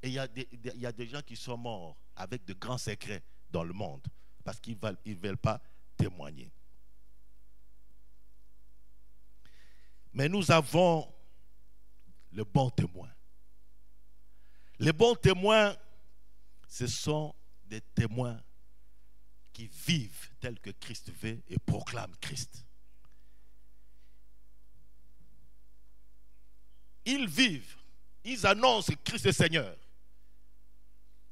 Et il y a des gens qui sont morts avec de grands secrets dans le monde parce qu'ils ne veulent pas témoigner. Mais nous avons le bon témoin. Les bons témoins, ce sont des témoins qui vivent tel que Christ veut et proclament Christ. Ils vivent, ils annoncent Christ est Seigneur.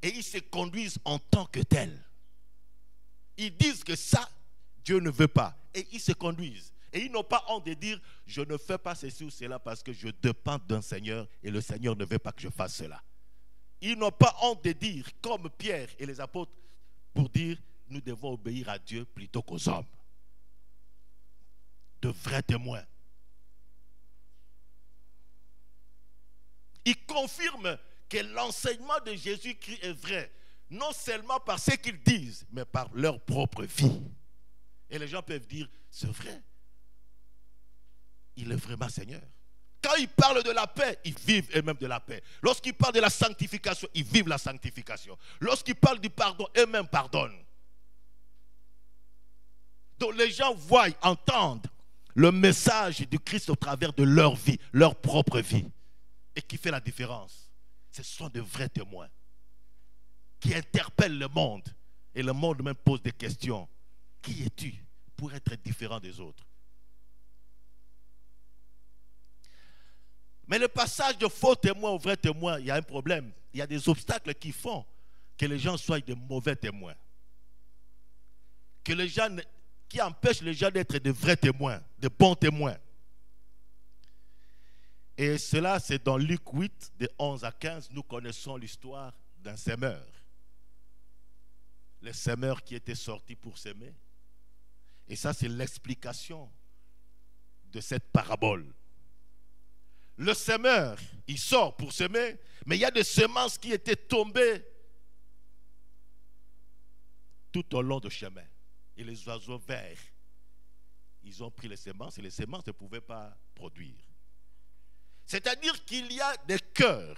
Et ils se conduisent en tant que tels. Ils disent que ça, Dieu ne veut pas. Et ils se conduisent. Et ils n'ont pas honte de dire, je ne fais pas ceci ou cela parce que je dépends d'un Seigneur et le Seigneur ne veut pas que je fasse cela. Ils n'ont pas honte de dire, comme Pierre et les apôtres, pour dire, nous devons obéir à Dieu plutôt qu'aux hommes. De vrais témoins. Ils confirment que l'enseignement de Jésus-Christ est vrai, non seulement par ce qu'ils disent, mais par leur propre vie. Et les gens peuvent dire, c'est vrai, il est vraiment Seigneur. Quand ils parlent de la paix, ils vivent eux-mêmes de la paix. Lorsqu'ils parlent de la sanctification, ils vivent la sanctification. Lorsqu'ils parlent du pardon, eux-mêmes pardonnent. Donc les gens voient, entendent le message du Christ au travers de leur vie, leur propre vie. Et qui fait la différence. Ce sont de vrais témoins qui interpellent le monde. Et le monde même pose des questions. Qui es-tu pour être différent des autres? Mais le passage de faux témoins aux vrais témoins, il y a un problème. Il y a des obstacles qui font que les gens soient de mauvais témoins. Qui empêchent les gens d'être de vrais témoins, de bons témoins. Et cela, c'est dans Luc 8, de 11 à 15, nous connaissons l'histoire d'un semeur. Le semeur qui était sorti pour s'aimer. Et ça, c'est l'explication de cette parabole. Le semeur, il sort pour semer, mais il y a des semences qui étaient tombées tout au long du chemin. Et les oiseaux verts, ils ont pris les semences et les semences ne pouvaient pas produire. C'est-à-dire qu'il y a des cœurs.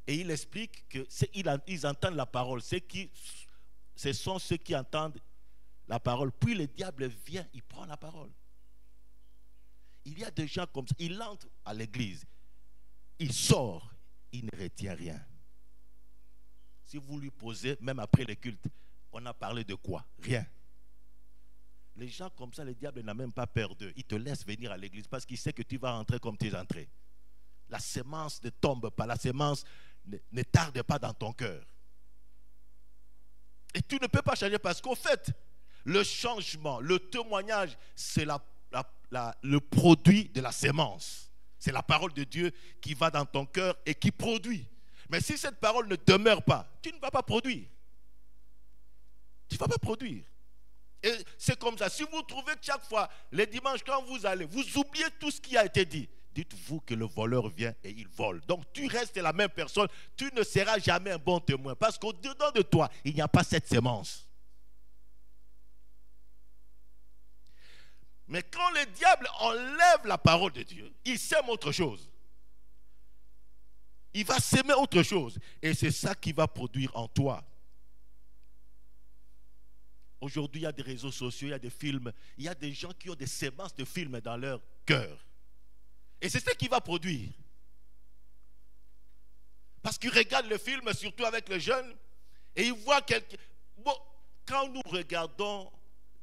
Et il explique qu'ils entendent la parole. Ce sont ceux qui entendent la parole. Puis le diable vient, il prend la parole. Il y a des gens comme ça. Il entre à l'église. Il sort. Il ne retient rien. Si vous lui posez, même après le culte, on a parlé de quoi? Rien. Les gens comme ça, le diable n'a même pas peur d'eux. Il te laisse venir à l'église parce qu'il sait que tu vas rentrer comme tu es entré. La sémence ne tombe pas. La sémence ne tarde pas dans ton cœur. Et tu ne peux pas changer parce qu'au fait, le changement, le témoignage, c'est le produit de la sémence. C'est la parole de Dieu qui va dans ton cœur et qui produit. Mais si cette parole ne demeure pas, tu ne vas pas produire. Tu ne vas pas produire. Et c'est comme ça. Si vous trouvez que chaque fois, les dimanches, quand vous allez, vous oubliez tout ce qui a été dit, dites-vous que le voleur vient et il vole. Donc tu restes la même personne. Tu ne seras jamais un bon témoin. Parce qu'au-dedans de toi, il n'y a pas cette sémence. Mais quand le diable enlève la parole de Dieu, il sème autre chose. Il va s'aimer autre chose. Et c'est ça qui va produire en toi. Aujourd'hui, il y a des réseaux sociaux, il y a des films. Il y a des gens qui ont des sémences de films dans leur cœur. Et c'est ce qui va produire. Parce qu'ils regardent le film, surtout avec les jeunes, et ils voient quelqu'un. Bon, quand nous regardons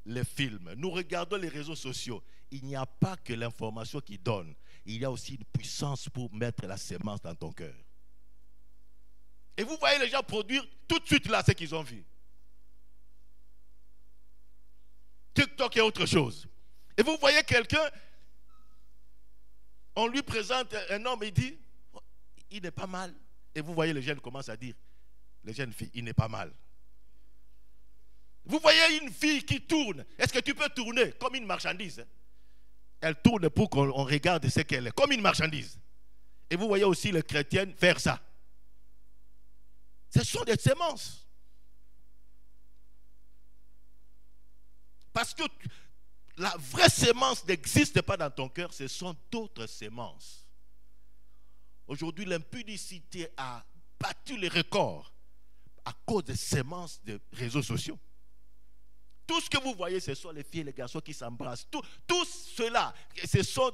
les films, nous regardons les réseaux sociaux, il n'y a pas que l'information qui donne. Il y a aussi une puissance pour mettre la sémence dans ton cœur. Et vous voyez les gens produire tout de suite là ce qu'ils ont vu. TikTok est autre chose. Et vous voyez quelqu'un, on lui présente un homme, il dit, oh, il n'est pas mal. Et vous voyez les jeunes commencent à dire, les jeunes filles, il n'est pas mal. Vous voyez une fille qui tourne. Est-ce que tu peux tourner comme une marchandise? Elle tourne pour qu'on regarde ce qu'elle est, comme une marchandise. Et vous voyez aussi les chrétiennes faire ça. Ce sont des sémences. Parce que la vraie sémence n'existe pas dans ton cœur, ce sont d'autres sémences. Aujourd'hui, l'impudicité a battu les records à cause des sémences des réseaux sociaux. Tout ce que vous voyez, ce sont les filles et les garçons qui s'embrassent. Tout cela, ce sont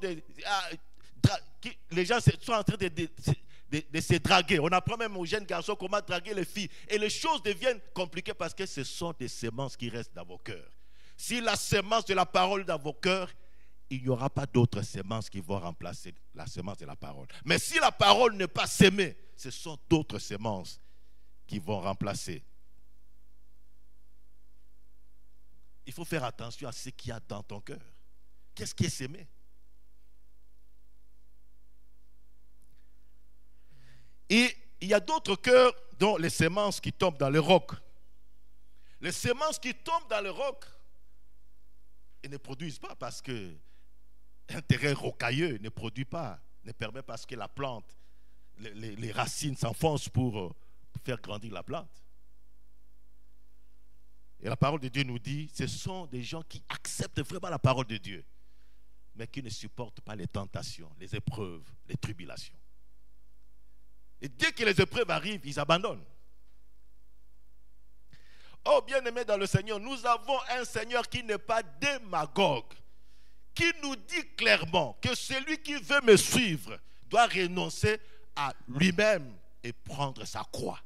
les gens sont en train de se draguer. On apprend même aux jeunes garçons comment draguer les filles. Et les choses deviennent compliquées parce que ce sont des semences qui restent dans vos cœurs. Si la semence de la parole dans vos cœurs, il n'y aura pas d'autres semences qui vont remplacer la semence de la parole. Mais si la parole n'est pas sémée, ce sont d'autres semences qui vont remplacer. Il faut faire attention à ce qu'il y a dans ton cœur. Qu'est-ce qui est sémé? Et il y a d'autres cœurs dont les semences qui tombent dans le roc. Les semences qui tombent dans le roc, elles ne produisent pas parce que un terrain rocailleux ne produit pas, ne permet pas que la plante, les racines s'enfoncent pour faire grandir la plante. Et la parole de Dieu nous dit, ce sont des gens qui acceptent vraiment la parole de Dieu, mais qui ne supportent pas les tentations, les épreuves, les tribulations. Et dès que les épreuves arrivent, ils abandonnent. Oh, bien-aimés dans le Seigneur, nous avons un Seigneur qui n'est pas démagogue, qui nous dit clairement que celui qui veut me suivre doit renoncer à lui-même et prendre sa croix.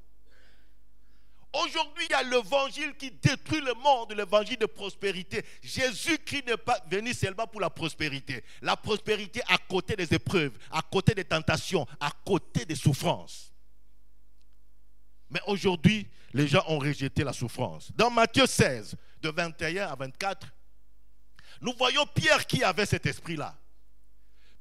Aujourd'hui, il y a l'évangile qui détruit le monde, l'évangile de prospérité. Jésus-Christ n'est pas venu seulement pour la prospérité. La prospérité à côté des épreuves, à côté des tentations, à côté des souffrances. Mais aujourd'hui, les gens ont rejeté la souffrance. Dans Matthieu 16, de 21 à 24, nous voyons Pierre qui avait cet esprit-là.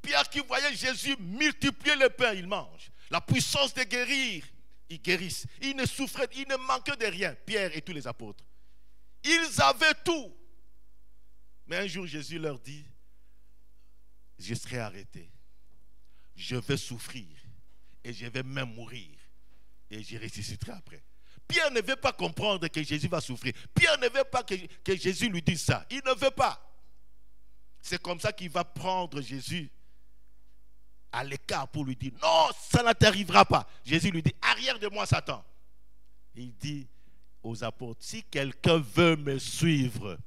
Pierre qui voyait Jésus multiplier le pain, il mange. La puissance de guérir, ils guérissent. Ils ne souffraient, ils ne manquaient de rien. Pierre et tous les apôtres. Ils avaient tout. Mais un jour, Jésus leur dit, je serai arrêté. Je vais souffrir. Et je vais même mourir. Et je ressusciterai après. Pierre ne veut pas comprendre que Jésus va souffrir. Pierre ne veut pas que Jésus lui dise ça. Il ne veut pas. C'est comme ça qu'il va prendre Jésus à l'écart pour lui dire, non, ça ne t'arrivera pas. Jésus lui dit, arrière de moi, Satan. Il dit aux apôtres, si quelqu'un veut me suivre,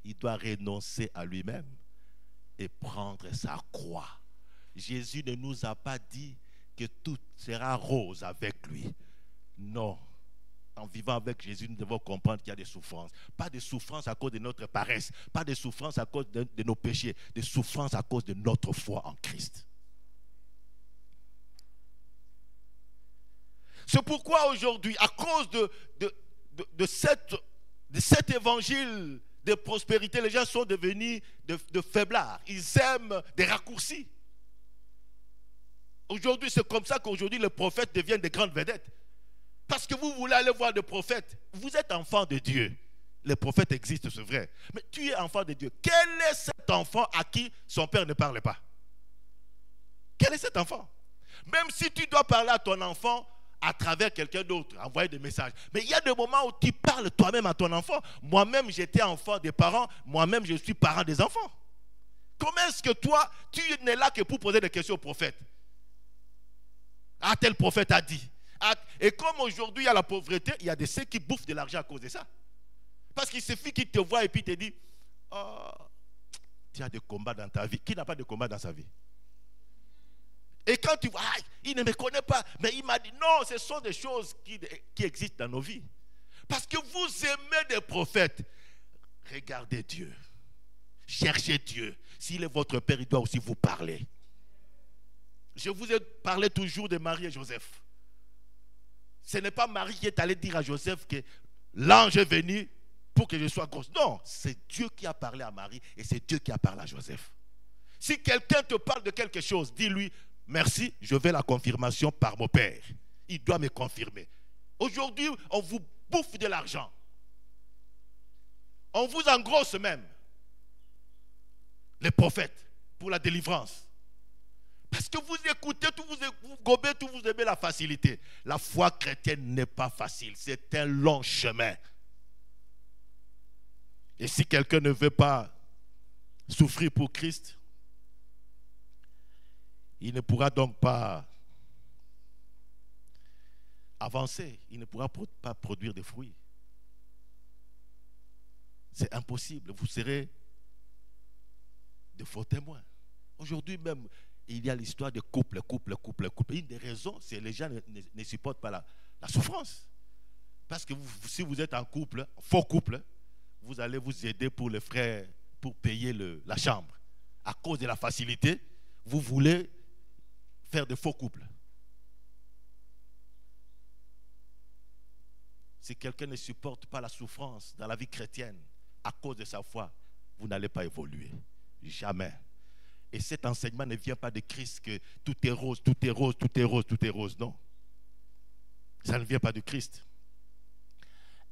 il doit renoncer à lui-même et prendre sa croix. Jésus ne nous a pas dit que tout sera rose avec lui. Non. En vivant avec Jésus, nous devons comprendre qu'il y a des souffrances. Pas de souffrances à cause de notre paresse, pas de souffrances à cause de nos péchés, des souffrances à cause de notre foi en Christ. C'est pourquoi aujourd'hui, à cause de cet évangile de prospérité, les gens sont devenus de faiblards. Ils aiment des raccourcis. Aujourd'hui, c'est comme ça qu'aujourd'hui les prophètes deviennent des grandes vedettes. Parce que vous voulez aller voir des prophètes. Vous êtes enfant de Dieu. Les prophètes existent, c'est vrai. Mais tu es enfant de Dieu. Quel est cet enfant à qui son père ne parle pas? Quel est cet enfant? Même si tu dois parler à ton enfant à travers quelqu'un d'autre, envoyer des messages. Mais il y a des moments où tu parles toi-même à ton enfant. Moi-même, j'étais enfant des parents. Moi-même, je suis parent des enfants. Comment est-ce que toi, tu n'es là que pour poser des questions au prophète? Ah, tel prophète a dit. Et comme aujourd'hui il y a la pauvreté, il y a des ceux qui bouffent de l'argent à cause de ça. Parce qu'il suffit qu'il te voit et puis te dit, oh, tu as des combats dans ta vie. Qui n'a pas de combat dans sa vie? Et quand tu vois, il ne me connaît pas, mais il m'a dit, non, ce sont des choses qui existent dans nos vies. Parce que vous aimez des prophètes. Regardez Dieu. Cherchez Dieu. S'il est votre père, il doit aussi vous parler. Je vous ai parlé toujours de Marie et Joseph. Ce n'est pas Marie qui est allée dire à Joseph que l'ange est venu pour que je sois grosse. Non, c'est Dieu qui a parlé à Marie et c'est Dieu qui a parlé à Joseph. Si quelqu'un te parle de quelque chose, dis-lui, merci, je veux la confirmation par mon père. Il doit me confirmer. Aujourd'hui, on vous bouffe de l'argent. On vous engrosse même. Les prophètes, pour la délivrance. Parce que vous écoutez tout, vous gobez tout, vous aimez la facilité. La foi chrétienne n'est pas facile. C'est un long chemin. Et si quelqu'un ne veut pas souffrir pour Christ, il ne pourra donc pas avancer. Il ne pourra pas produire des fruits. c'est impossible. Vous serez de faux témoins. Aujourd'hui même, il y a l'histoire de couple. Une des raisons, c'est que les gens ne supportent pas la souffrance. Parce que si vous êtes en couple, faux couple, vous allez vous aider pour les frais, pour payer la chambre. À cause de la facilité, vous voulez faire de faux couples. Si quelqu'un ne supporte pas la souffrance dans la vie chrétienne, à cause de sa foi, vous n'allez pas évoluer. Jamais. Et cet enseignement ne vient pas de Christ que tout est rose, tout est rose, tout est rose, tout est rose. Non. Ça ne vient pas de Christ.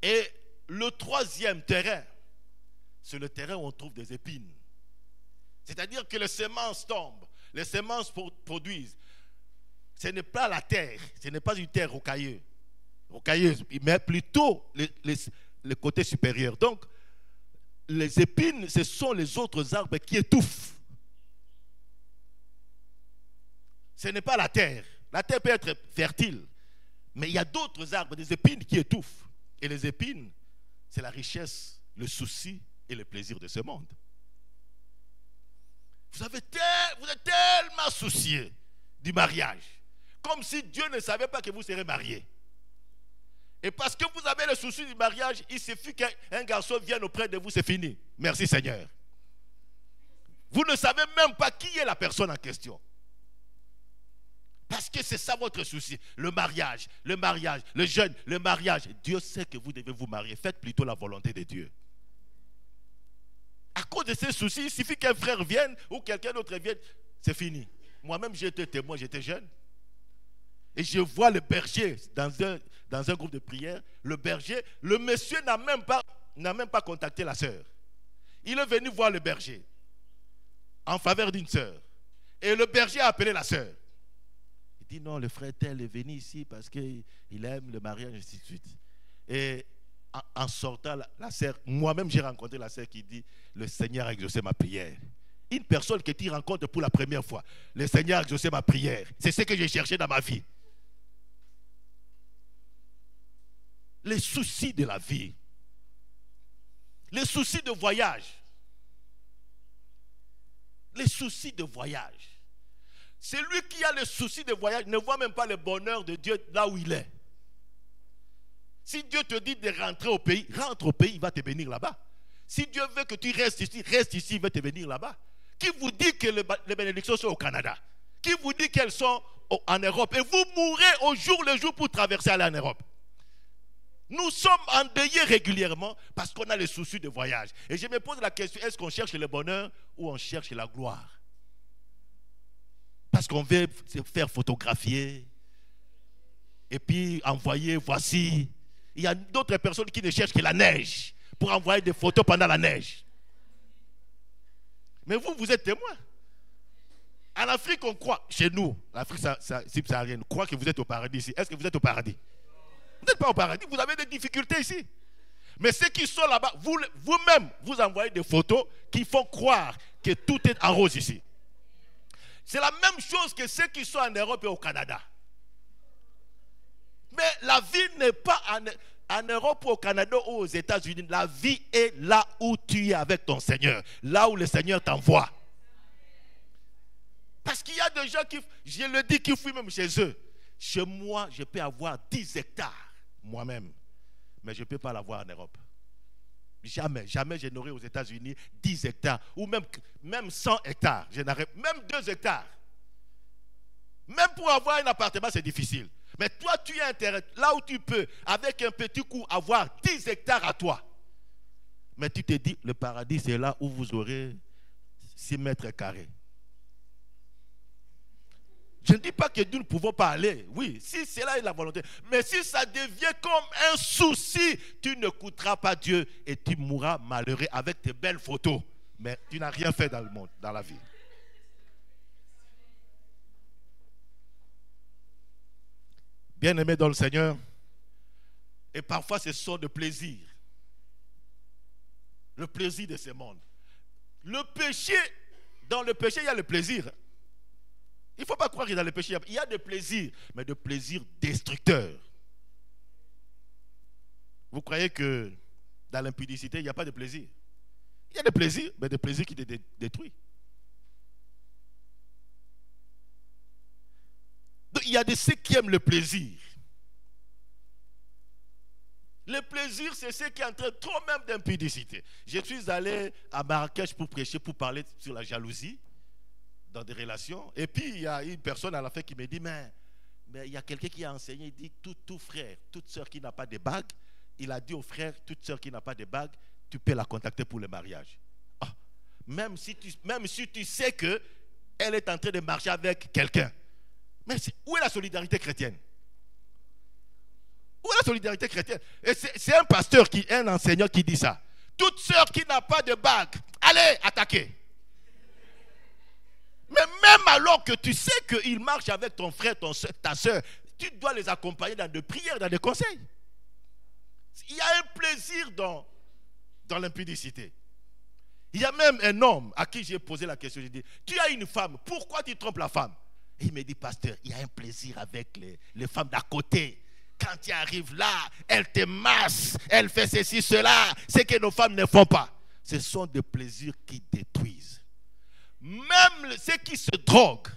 Et le troisième terrain, c'est le terrain où on trouve des épines. C'est-à-dire que les semences tombent, les semences produisent. Ce n'est pas la terre, ce n'est pas une terre rocailleuse, mais plutôt le côté supérieur. Donc, les épines, ce sont les autres arbres qui étouffent. Ce n'est pas la terre. La terre peut être fertile, mais il y a d'autres arbres, des épines qui étouffent. Et les épines, c'est la richesse, le souci et le plaisir de ce monde. Vous êtes tellement soucieux du mariage, comme si Dieu ne savait pas que vous serez mariés. Et parce que vous avez le souci du mariage, il suffit qu'un garçon vienne auprès de vous, c'est fini. Merci Seigneur. Vous ne savez même pas qui est la personne en question. Parce que c'est ça votre souci. Le mariage, le jeûne, le mariage. Dieu sait que vous devez vous marier. Faites plutôt la volonté de Dieu. À cause de ces soucis, il suffit qu'un frère vienne ou quelqu'un d'autre vienne, c'est fini. Moi-même, j'étais témoin, j'étais jeune. Et je vois le berger dans un groupe de prière. Le berger, le monsieur n'a même pas contacté la sœur. Il est venu voir le berger en faveur d'une sœur. Et le berger a appelé la sœur. Il dit non, le frère tel est venu ici parce qu'il aime le mariage, et ainsi de suite. Et en sortant, la sœur, moi-même j'ai rencontré la sœur qui dit le Seigneur a exaucé ma prière. Une personne que tu rencontres pour la première fois, le Seigneur a exaucé ma prière. C'est ce que j'ai cherché dans ma vie. Les soucis de la vie, les soucis de voyage, les soucis de voyage. Celui qui a le souci de voyage ne voit même pas le bonheur de Dieu là où il est. Si Dieu te dit de rentrer au pays, rentre au pays, il va te bénir là-bas. Si Dieu veut que tu restes ici, il va te bénir là-bas. Qui vous dit que les bénédictions sont au Canada? Qui vous dit qu'elles sont en Europe? Et vous mourrez au jour le jour pour traverser aller en Europe. Nous sommes endeuillés régulièrement parce qu'on a le souci de voyage. Et je me pose la question, est-ce qu'on cherche le bonheur ou on cherche la gloire? Parce qu'on veut se faire photographier et puis envoyer, voici. Il y a d'autres personnes qui ne cherchent que la neige pour envoyer des photos pendant la neige. Mais vous êtes témoins. En Afrique, on croit, chez nous, l'Afrique subsaharienne, croit que vous êtes au paradis ici. Est-ce que vous êtes au paradis? Vous n'êtes pas au paradis, vous avez des difficultés ici. Mais ceux qui sont là-bas, vous-même, vous envoyez des photos qui font croire que tout est en rose ici. C'est la même chose que ceux qui sont en Europe et au Canada. Mais la vie n'est pas en Europe ou au Canada ou aux États-Unis. La vie est là où tu es avec ton Seigneur. Là où le Seigneur t'envoie. Parce qu'il y a des gens qui, je le dis, qui fuient même chez eux. Chez moi, je peux avoir 10 hectares moi-même. Mais je ne peux pas l'avoir en Europe. Jamais je n'aurai aux États-Unis 10 hectares. Ou même 100 hectares. Je n'aurai même 2 hectares. Même pour avoir un appartement, c'est difficile. Mais toi, tu es intéressé. Là où tu peux, avec un petit coup, avoir 10 hectares à toi. Mais tu te dis, le paradis, c'est là où vous aurez 6 mètres carrés. Je ne dis pas que nous ne pouvons pas aller. Oui, si c'est là la volonté. Mais si ça devient comme un souci, tu ne coûteras pas Dieu et tu mourras malheureux avec tes belles photos. Mais tu n'as rien fait dans le monde, dans la vie. Bien-aimés dans le Seigneur, et parfois ce sont de plaisir. Le plaisir de ce monde. Le péché, dans le péché, il y a le plaisir. Il ne faut pas croire qu'il y a le péché. Il y a des plaisirs, mais des plaisirs destructeurs. Vous croyez que Dans l'impudicité, il n'y a pas de plaisir. Il y a des plaisirs, mais des plaisirs qui te détruisent. Donc, il y a de ceux qui aiment le plaisir. Le plaisir, c'est ce qui entraîne trop même d'impudicité. Je suis allé à Marrakech pour prêcher, pour parler sur la jalousie dans des relations. Et puis, il y a une personne à la fin qui me dit, mais il y a quelqu'un qui a enseigné, il dit, tout frère, toute soeur qui n'a pas de bague, il a dit au frère, toute soeur qui n'a pas de bague, tu peux la contacter pour le mariage. Ah, même si tu sais qu'elle est en train de marcher avec quelqu'un. Mais où est la solidarité chrétienne? Où est la solidarité chrétienne? Et c'est un pasteur, un enseignant qui dit ça. Toute sœur qui n'a pas de bague, allez, attaquer. Mais même alors que tu sais qu'il marche avec ton frère, ta soeur, tu dois les accompagner dans des prières, dans des conseils. Il y a un plaisir dans l'impudicité. Il y a même un homme à qui j'ai posé la question. J'ai dit, tu as une femme, pourquoi tu trompes la femme? Et il me dit, pasteur, il y a un plaisir avec les femmes d'à côté. Quand tu arrives là, elle te masse, elle fait ceci, cela, ce que nos femmes ne font pas. Ce sont des plaisirs qui détruisent. Même ceux qui se droguent,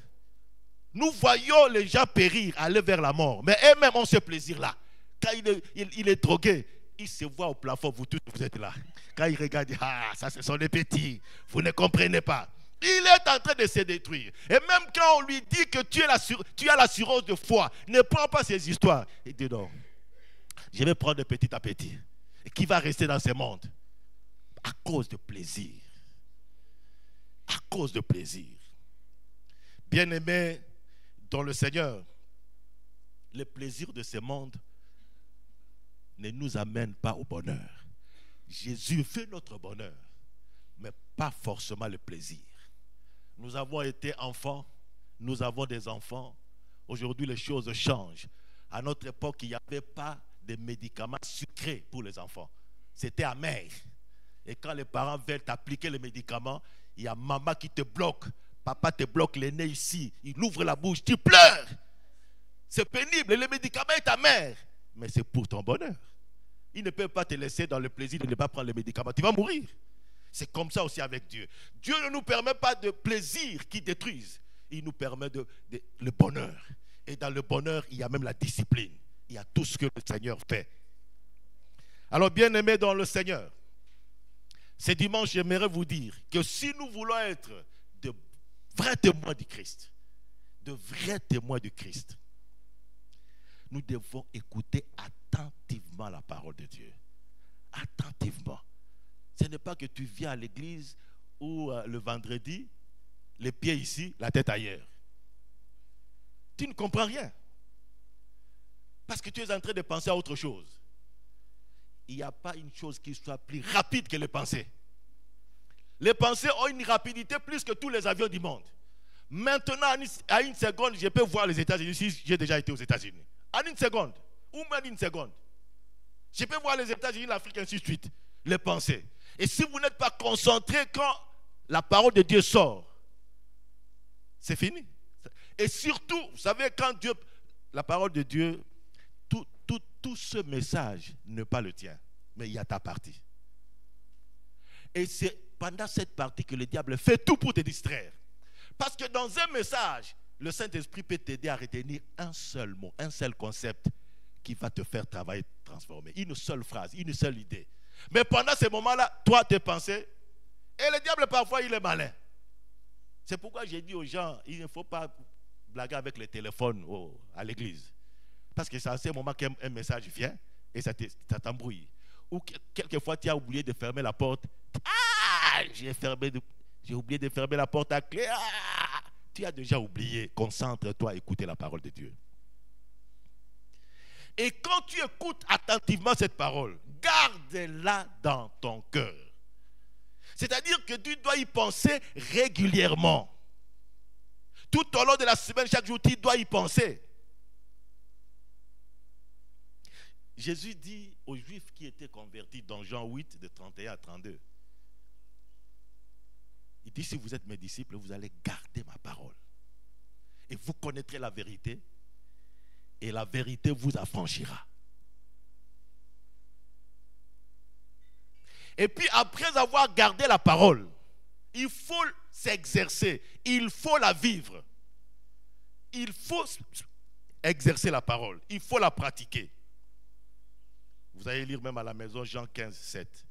nous voyons les gens périr, aller vers la mort. Mais eux-mêmes ont ce plaisir-là. Quand il est drogué, il se voit au plafond, vous tous, vous êtes là. Quand il regarde, ah, ça ce sont des petits, vous ne comprenez pas. Il est en train de se détruire. Et même quand on lui dit que tu as la cirrhose de foie, ne prends pas ces histoires. Il dit non, je vais prendre petit à petit. Et qui va rester dans ce monde? À cause de plaisir. À cause de plaisir. Bien-aimés dans le Seigneur, les plaisirs de ce monde ne nous amènent pas au bonheur. Jésus veut notre bonheur, mais pas forcément le plaisir. Nous avons été enfants, nous avons des enfants. Aujourd'hui, les choses changent. À notre époque, il n'y avait pas de médicaments sucrés pour les enfants. C'était amer. Et quand les parents veulent t'appliquer les médicaments, il y a maman qui te bloque. Papa te bloque le nez ici. Il ouvre la bouche, tu pleures. C'est pénible. Le médicament est amer. Mais c'est pour ton bonheur. Il ne peut pas te laisser dans le plaisir de ne pas prendre les médicaments. Tu vas mourir. C'est comme ça aussi avec Dieu. Dieu ne nous permet pas de plaisir qui détruisent. Il nous permet le bonheur. Et dans le bonheur, il y a même la discipline. Il y a tout ce que le Seigneur fait. Alors, bien-aimés dans le Seigneur, ce dimanche, j'aimerais vous dire que si nous voulons être de vrais témoins du Christ, nous devons écouter attentivement la parole de Dieu. Attentivement. Ce n'est pas que tu viens à l'église ou le vendredi, les pieds ici, la tête ailleurs. Tu ne comprends rien. Parce que tu es en train de penser à autre chose. Il n'y a pas une chose qui soit plus rapide que les pensées. Les pensées ont une rapidité plus que tous les avions du monde. Maintenant, à une seconde, je peux voir les États-Unis si j'ai déjà été aux États-Unis. En une seconde, ou même une seconde. Je peux voir les États-Unis, l'Afrique, ainsi de suite. Les pensées. Et si vous n'êtes pas concentré quand la parole de Dieu sort, c'est fini. Et surtout, vous savez, quand Dieu, la parole de Dieu, tout ce message n'est pas le tien, mais il y a ta partie. Et c'est pendant cette partie que le diable fait tout pour te distraire. Parce que dans un message, le Saint-Esprit peut t'aider à retenir un seul mot, un seul concept qui va te faire travailler, transformer. Une seule phrase, une seule idée. Mais pendant ces moments-là, toi, tes pensées, et le diable, parfois, il est malin. C'est pourquoi j'ai dit aux gens, il ne faut pas blaguer avec le téléphone à l'église. Parce que c'est à ce moment qu'un message vient et ça t'embrouille. Ou quelquefois, tu as oublié de fermer la porte. Ah, j'ai oublié de fermer la porte à clé. Ah, tu as déjà oublié. Concentre-toi à écouter la parole de Dieu. Et quand tu écoutes attentivement cette parole, garde-la dans ton cœur. C'est-à-dire que tu dois y penser régulièrement. Tout au long de la semaine, chaque jour, tu dois y penser. Jésus dit aux Juifs qui étaient convertis dans Jean 8, de 31 à 32. Il dit, si vous êtes mes disciples, vous allez garder ma parole. Et vous connaîtrez la vérité. Et la vérité vous affranchira. Et puis après avoir gardé la parole, il faut s'exercer, il faut la vivre. Il faut exercer la parole, il faut la pratiquer. Vous allez lire même à la maison Jean 15, 7.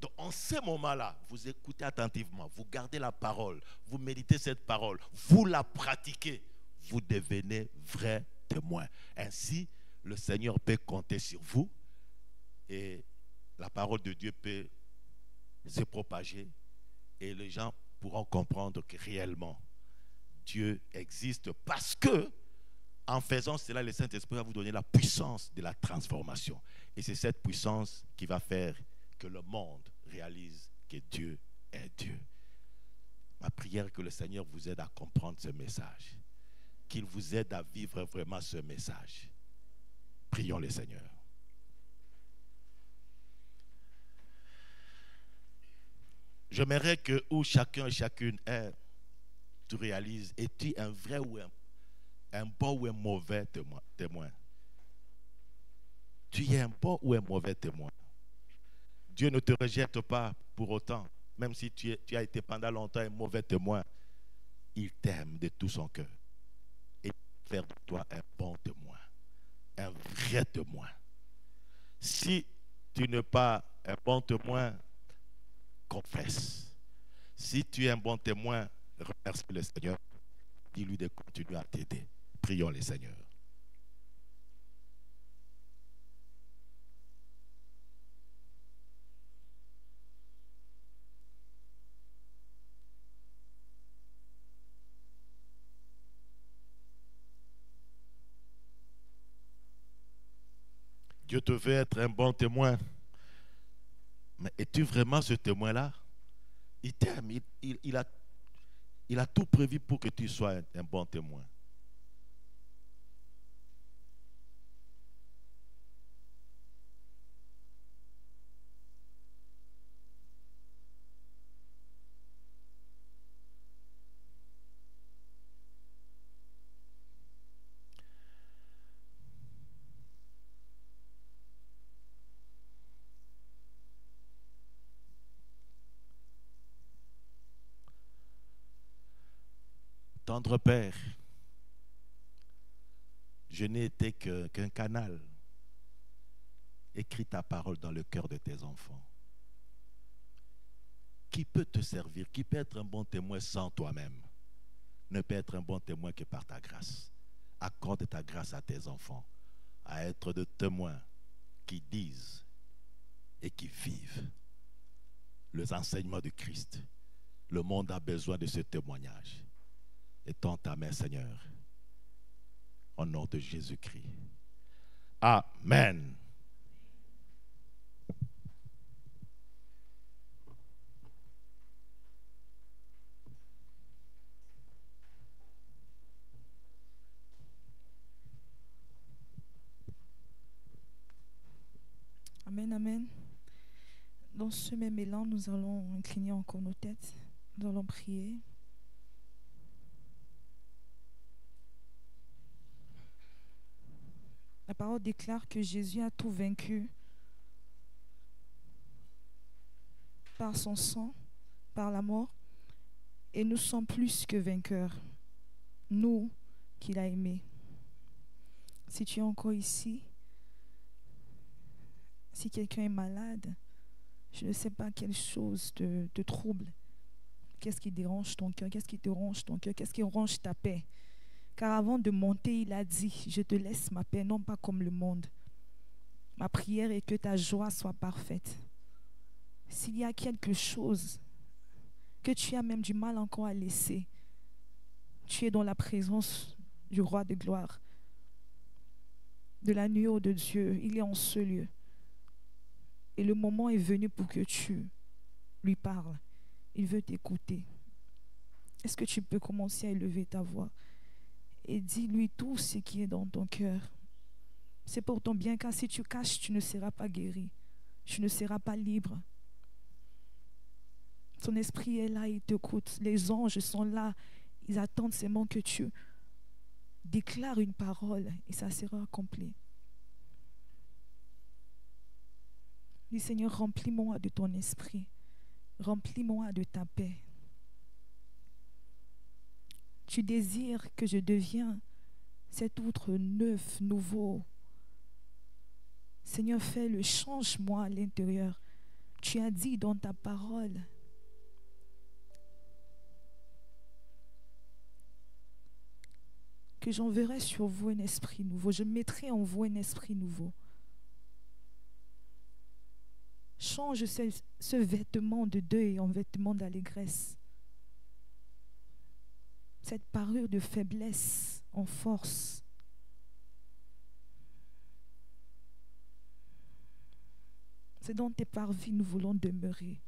Donc en ce moment-là, vous écoutez attentivement, vous gardez la parole, vous méditez cette parole, vous la pratiquez, vous devenez vrai témoin. Ainsi, le Seigneur peut compter sur vous et la parole de Dieu peut se propager et les gens pourront comprendre que réellement Dieu existe, parce que en faisant cela, le Saint-Esprit va vous donner la puissance de la transformation. Et c'est cette puissance qui va faire que le monde réalise que Dieu est Dieu. Ma prière est que le Seigneur vous aide à comprendre ce message, qu'il vous aide à vivre vraiment ce message. Prions le Seigneur. J'aimerais que où chacun et chacune est, tu réalises, es-tu un vrai ou un bon ou un mauvais témoin? Tu es un bon ou un mauvais témoin? Dieu ne te rejette pas pour autant, même si tu as été pendant longtemps un mauvais témoin. Il t'aime de tout son cœur et faire de toi un bon témoin, un vrai témoin. Si tu n'es pas un bon témoin, confesse. Si tu es un bon témoin, remercie le Seigneur. Dis-lui de continuer à t'aider. Prions le Seigneur. Dieu te veut être un bon témoin. Mais es-tu vraiment ce témoin-là? Il t'aime, il a tout prévu pour que tu sois un bon témoin. Tendre Père, je n'ai été qu'un canal. Écris ta parole dans le cœur de tes enfants. Qui peut te servir? Qui peut être un bon témoin sans toi-même? Ne peut être un bon témoin que par ta grâce. Accorde ta grâce à tes enfants, à être de témoins qui disent et qui vivent les enseignements de Christ. Le monde a besoin de ce témoignage. Étends ta main, Seigneur, au nom de Jésus-Christ. Amen. Amen, amen. Dans ce même élan, nous allons incliner encore nos têtes. Nous allons prier. La parole déclare que Jésus a tout vaincu par son sang, par la mort, et nous sommes plus que vainqueurs, nous qu'il a aimés. Si tu es encore ici, si quelqu'un est malade, je ne sais pas quelle chose te trouble, qu'est-ce qui dérange ton cœur, qu'est-ce qui dérange ton cœur, qu'est-ce qui ronge ta paix. Car avant de monter, il a dit, je te laisse ma paix, non pas comme le monde. Ma prière est que ta joie soit parfaite. S'il y a quelque chose que tu as même du mal encore à laisser, tu es dans la présence du roi de gloire, de l'agneau de Dieu. Il est en ce lieu. Et le moment est venu pour que tu lui parles. Il veut t'écouter. Est-ce que tu peux commencer à élever ta voix et dis-lui tout ce qui est dans ton cœur? C'est pour ton bien, car si tu caches, tu ne seras pas guéri. Tu ne seras pas libre. Ton esprit est là, il t'écoute. Les anges sont là. Ils attendent seulement que tu déclares une parole et ça sera accompli. Dis Seigneur, remplis-moi de ton esprit. Remplis-moi de ta paix. Tu désires que je devienne cet outre neuf, nouveau. Seigneur, fais-le, change-moi à l'intérieur. Tu as dit dans ta parole que j'enverrai sur vous un esprit nouveau. Je mettrai en vous un esprit nouveau. Change ce vêtement de deuil en vêtement d'allégresse. Cette parure de faiblesse en force. C'est dans tes parvis nous voulons demeurer.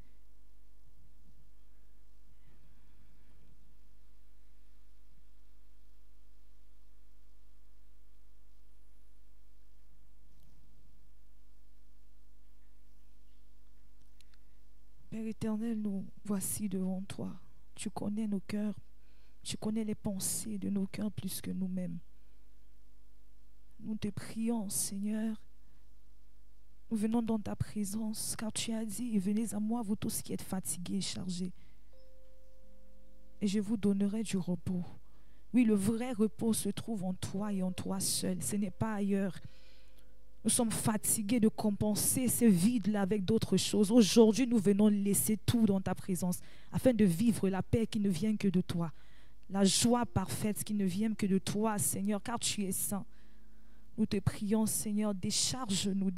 Père éternel, nous voici devant toi. Tu connais nos cœurs. Tu connais les pensées de nos cœurs plus que nous-mêmes. Nous te prions, Seigneur. Nous venons dans ta présence, car tu as dit, venez à moi, vous tous qui êtes fatigués et chargés. Et je vous donnerai du repos. Oui, le vrai repos se trouve en toi et en toi seul. Ce n'est pas ailleurs. Nous sommes fatigués de compenser ce vide-là avec d'autres choses. Aujourd'hui, nous venons laisser tout dans ta présence, afin de vivre la paix qui ne vient que de toi. La joie parfaite qui ne vient que de toi, Seigneur, car tu es saint. Nous te prions, Seigneur, décharge-nous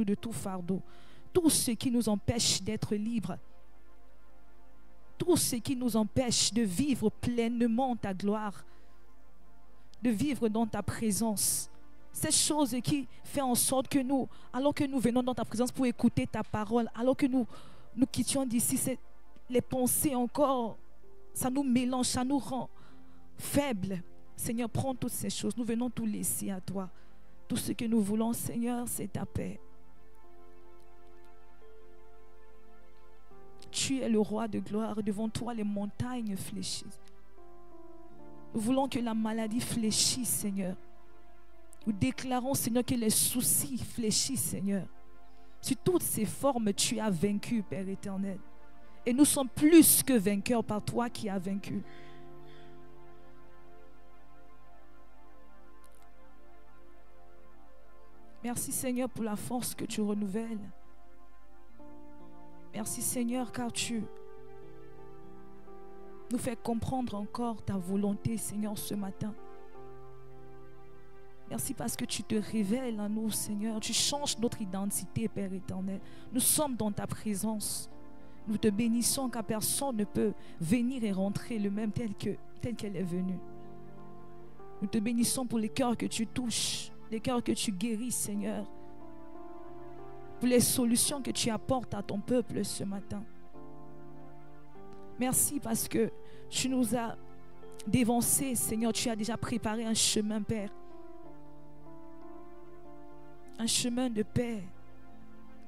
de tout fardeau, tout ce qui nous empêche d'être libres, tout ce qui nous empêche de vivre pleinement ta gloire, de vivre dans ta présence. Ces choses qui font en sorte que nous, alors que nous venons dans ta présence pour écouter ta parole, alors que nous quittions d'ici, les pensées encore, ça nous mélange, ça nous rend faibles. Seigneur, prends toutes ces choses. Nous venons tout laisser à toi. Tout ce que nous voulons, Seigneur, c'est ta paix. Tu es le roi de gloire. Devant toi, les montagnes fléchissent. Nous voulons que la maladie fléchisse, Seigneur. Nous déclarons, Seigneur, que les soucis fléchissent, Seigneur. Sur toutes ces formes, tu as vaincu, Père éternel. Et nous sommes plus que vainqueurs par toi qui as vaincu. Merci, Seigneur, pour la force que tu renouvelles. Merci, Seigneur, car tu nous fais comprendre encore ta volonté, Seigneur, ce matin. Merci parce que tu te révèles à nous, Seigneur. Tu changes notre identité, Père éternel. Nous sommes dans ta présence. Nous te bénissons car personne ne peut venir et rentrer le même tel qu'elle est venue. Nous te bénissons pour les cœurs que tu touches, les cœurs que tu guéris, Seigneur. Pour les solutions que tu apportes à ton peuple ce matin. Merci parce que tu nous as dévancés, Seigneur. Tu as déjà préparé un chemin, Père. Un chemin de paix,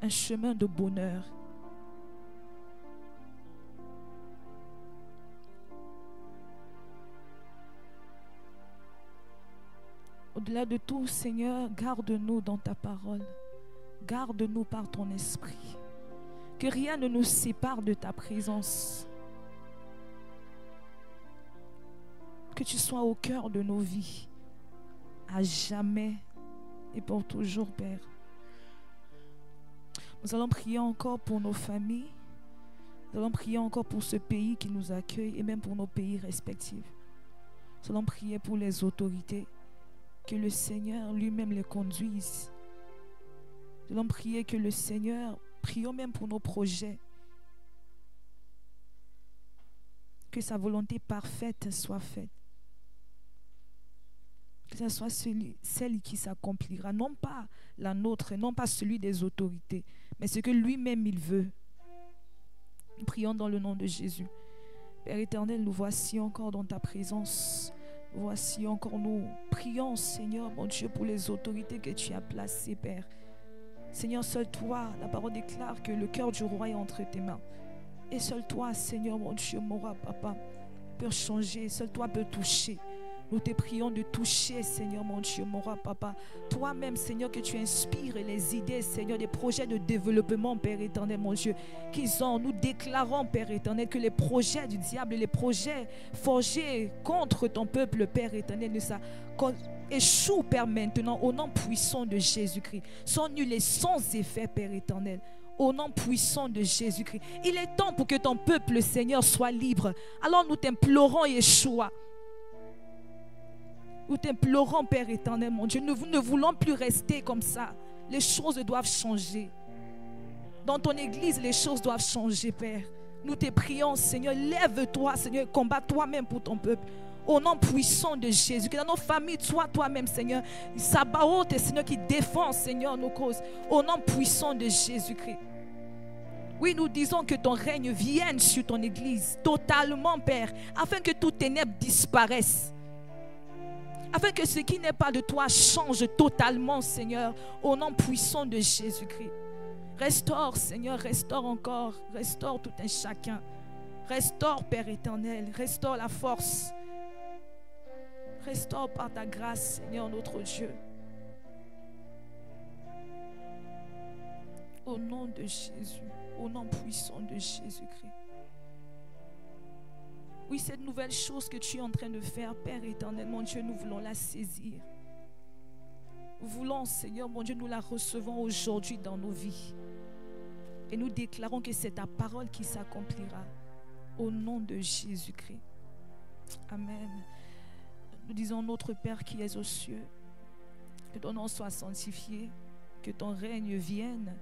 un chemin de bonheur. Au-delà de tout, Seigneur, garde-nous dans ta parole. Garde-nous par ton esprit. Que rien ne nous sépare de ta présence. Que tu sois au cœur de nos vies, à jamais et pour toujours, Père. Nous allons prier encore pour nos familles. Nous allons prier encore pour ce pays qui nous accueille et même pour nos pays respectifs. Nous allons prier pour les autorités. Que le Seigneur lui-même les conduise. Nous allons prier que le Seigneur, prions même pour nos projets. Que sa volonté parfaite soit faite. Que ce soit celle qui s'accomplira. Non pas la nôtre, non pas celui des autorités, mais ce que lui-même il veut. Nous prions dans le nom de Jésus. Père éternel, nous voici encore dans ta présence. Voici encore, nous prions, Seigneur, mon Dieu, pour les autorités que tu as placées, Père. Seigneur, seul toi, la parole déclare que le cœur du roi est entre tes mains. Et seul toi, Seigneur, mon Dieu, mon roi, papa, peut changer. Seul toi peut toucher. Nous te prions de toucher, Seigneur mon Dieu, mon roi, papa. Toi-même, Seigneur, que tu inspires les idées, Seigneur, des projets de développement, Père éternel, mon Dieu, qu'ils ont. Nous déclarons, Père éternel, que les projets du diable, les projets forgés contre ton peuple, Père éternel, échouent, Père, maintenant, au nom puissant de Jésus-Christ. Sont nuls et sans effet, Père éternel. Au nom puissant de Jésus-Christ. Il est temps pour que ton peuple, Seigneur, soit libre. Alors nous t'implorons, Yeshua. Nous t'implorons, Père éternel, mon Dieu. Nous ne voulons plus rester comme ça. Les choses doivent changer. Dans ton église, les choses doivent changer, Père. Nous te prions, Seigneur. Lève-toi, Seigneur. Combat toi-même pour ton peuple. Au nom puissant de Jésus. Que dans nos familles, sois toi-même, Seigneur. Sabaoth, Seigneur, qui défend, Seigneur, nos causes. Au nom puissant de Jésus-Christ. Oui, nous disons que ton règne vienne sur ton église. Totalement, Père. Afin que toutes ténèbres disparaissent. Afin que ce qui n'est pas de toi change totalement, Seigneur, au nom puissant de Jésus-Christ. Restaure, Seigneur, restaure encore. Restaure tout un chacun. Restaure, Père éternel. Restaure la force. Restaure par ta grâce, Seigneur, notre Dieu. Au nom de Jésus. Au nom puissant de Jésus-Christ. Oui, cette nouvelle chose que tu es en train de faire, Père éternel, mon Dieu, nous voulons la saisir. Nous voulons, Seigneur, mon Dieu, nous la recevons aujourd'hui dans nos vies. Et nous déclarons que c'est ta parole qui s'accomplira. Au nom de Jésus-Christ. Amen. Nous disons, notre Père qui es aux cieux, que ton nom soit sanctifié, que ton règne vienne,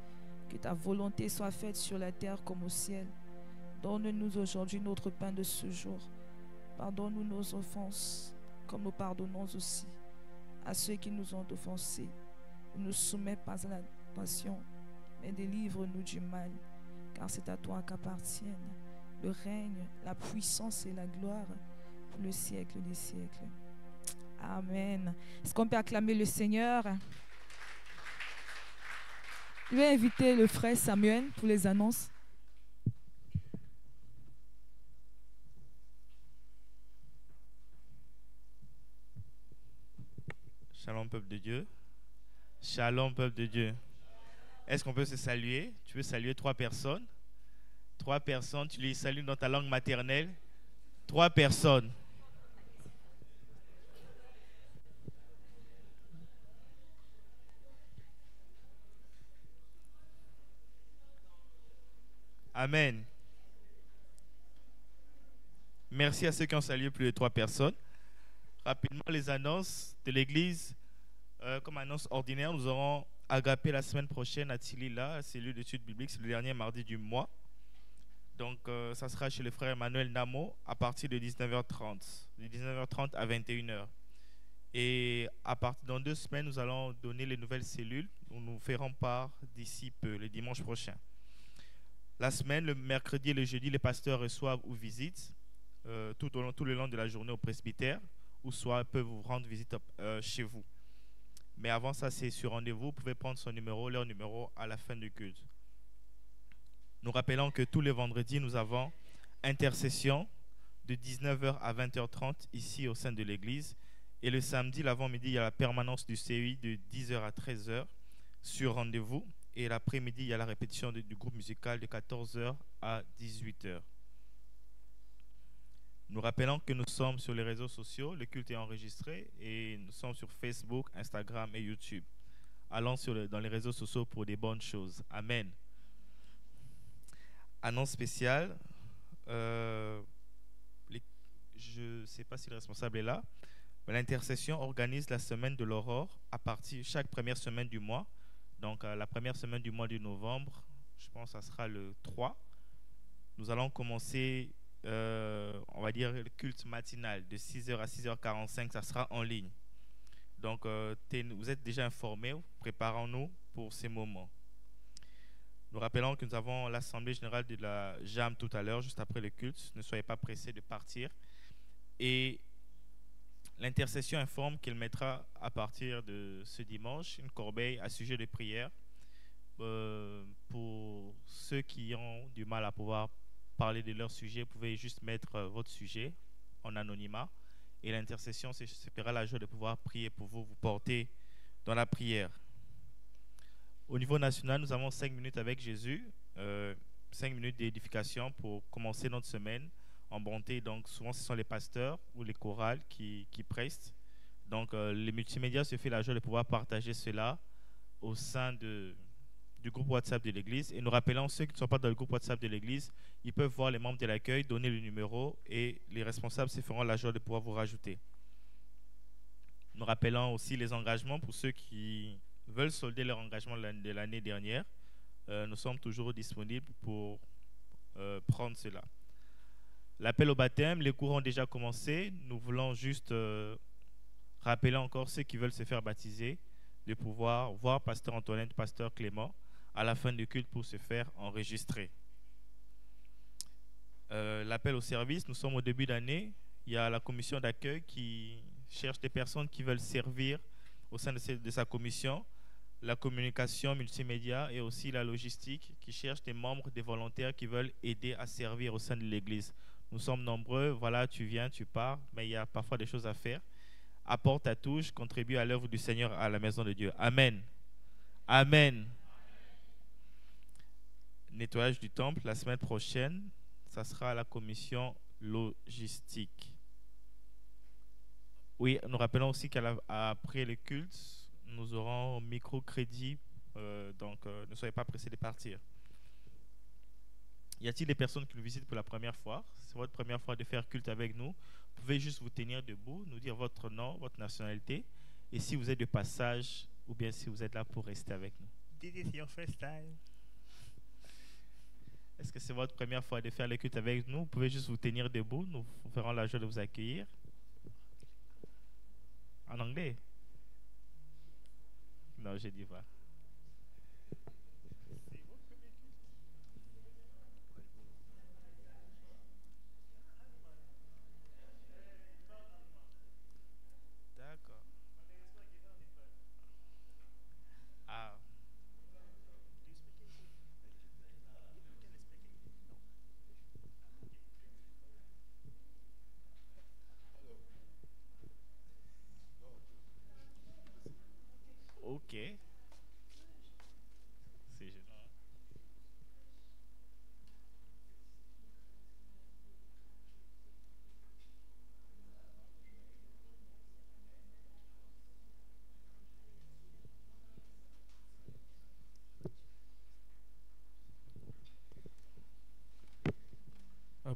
que ta volonté soit faite sur la terre comme au ciel. Donne-nous aujourd'hui notre pain de ce jour. Pardonne-nous nos offenses, comme nous pardonnons aussi à ceux qui nous ont offensés. Ne nous soumets pas à la tentation, mais délivre-nous du mal, car c'est à toi qu'appartiennent le règne, la puissance et la gloire pour le siècle des siècles. Amen. Est-ce qu'on peut acclamer le Seigneur? Je vais inviter le frère Samuel pour les annonces. Shalom, peuple de Dieu. Shalom, peuple de Dieu. Est-ce qu'on peut se saluer? Tu veux saluer 3 personnes? 3 personnes, tu les salues dans ta langue maternelle. 3 personnes. Amen. Merci à ceux qui ont salué plus de 3 personnes. Rapidement, les annonces de l'église. Comme annonce ordinaire, nous aurons Agapé la semaine prochaine à Tilila, cellule d'études bibliques, c'est le dernier mardi du mois. Donc, ça sera chez le frère Emmanuel Namo à partir de 19h30. De 19h30 à 21h. Et à partir dans 2 semaines, nous allons donner les nouvelles cellules. Nous ferons part d'ici peu, le dimanche prochain. La semaine, le mercredi et le jeudi, les pasteurs reçoivent ou visitent tout le long de la journée au presbytère, ou soit peuvent vous rendre visite chez vous. Mais avant ça, c'est sur rendez-vous. Vous pouvez prendre leur numéro à la fin du culte. Nous rappelons que tous les vendredis, nous avons intercession de 19h à 20h30 ici au sein de l'église. Et le samedi, l'avant-midi, il y a la permanence du CEI de 10h à 13h sur rendez-vous. Et l'après-midi, il y a la répétition du groupe musical de 14h à 18h. Nous rappelons que nous sommes sur les réseaux sociaux, le culte est enregistré et nous sommes sur Facebook, Instagram et YouTube. Allons dans les réseaux sociaux pour des bonnes choses. Amen. Annonce spéciale. Je ne sais pas si le responsable est là. Mais l'intercession organise la semaine de l'aurore à partir chaque première semaine du mois. Donc la première semaine du mois de novembre, je pense que ça sera le 3. Nous allons commencer... on va dire le culte matinal de 6h à 6h45, ça sera en ligne. Donc, vous êtes déjà informés, préparons-nous pour ces moments. Nous rappelons que nous avons l'Assemblée générale de la JAM tout à l'heure, juste après le culte. Ne soyez pas pressés de partir. Et l'intercession informe qu'il mettra à partir de ce dimanche une corbeille à sujet de prière pour ceux qui ont du mal à pouvoir parler de leur sujet. Vous pouvez juste mettre votre sujet en anonymat Et l'intercession, c'est la joie de pouvoir prier pour vous, vous porter dans la prière. Au niveau national, nous avons 5 minutes avec Jésus, 5 minutes d'édification pour commencer notre semaine en bonté. Donc souvent, ce sont les pasteurs ou les chorales qui prêchent. Donc les multimédias se fait la joie de pouvoir partager cela au sein du groupe WhatsApp de l'église. Et nous rappelons ceux qui ne sont pas dans le groupe WhatsApp de l'église, ils peuvent voir les membres de l'accueil, donner le numéro et les responsables se feront la joie de pouvoir vous rajouter. Nous rappelons aussi les engagements pour ceux qui veulent solder leur engagement de l'année dernière. Nous sommes toujours disponibles pour prendre cela. L'appel au baptême, les cours ont déjà commencé. Nous voulons juste rappeler encore ceux qui veulent se faire baptiser de pouvoir voir Pasteur Antoinette, Pasteur Clément à la fin du culte pour se faire enregistrer. L'appel au service, nous sommes au début d'année. Il y a la commission d'accueil qui cherche des personnes qui veulent servir au sein de sa commission, la communication multimédia et aussi la logistique qui cherche des membres, des volontaires qui veulent aider à servir au sein de l'église. Nous sommes nombreux, voilà, tu viens, tu pars, mais il y a parfois des choses à faire. Apporte ta touche, contribue à l'œuvre du Seigneur à la maison de Dieu. Amen. Amen. Nettoyage du temple, la semaine prochaine, ça sera la commission logistique. Oui, nous rappelons aussi qu'après le culte, nous aurons microcrédit, donc ne soyez pas pressés de partir. Y a-t-il des personnes qui nous visitent pour la première fois? C'est votre première fois de faire culte avec nous. Vous pouvez juste vous tenir debout, nous dire votre nom, votre nationalité, et si vous êtes de passage, ou bien si vous êtes là pour rester avec nous. This is your first time. Est-ce que c'est votre première fois de faire le culte avec nous? Vous pouvez juste vous tenir debout, nous vous ferons la joie de vous accueillir. En anglais? Non, je dis pas. D'accord. Ah. Ok. C'est génial.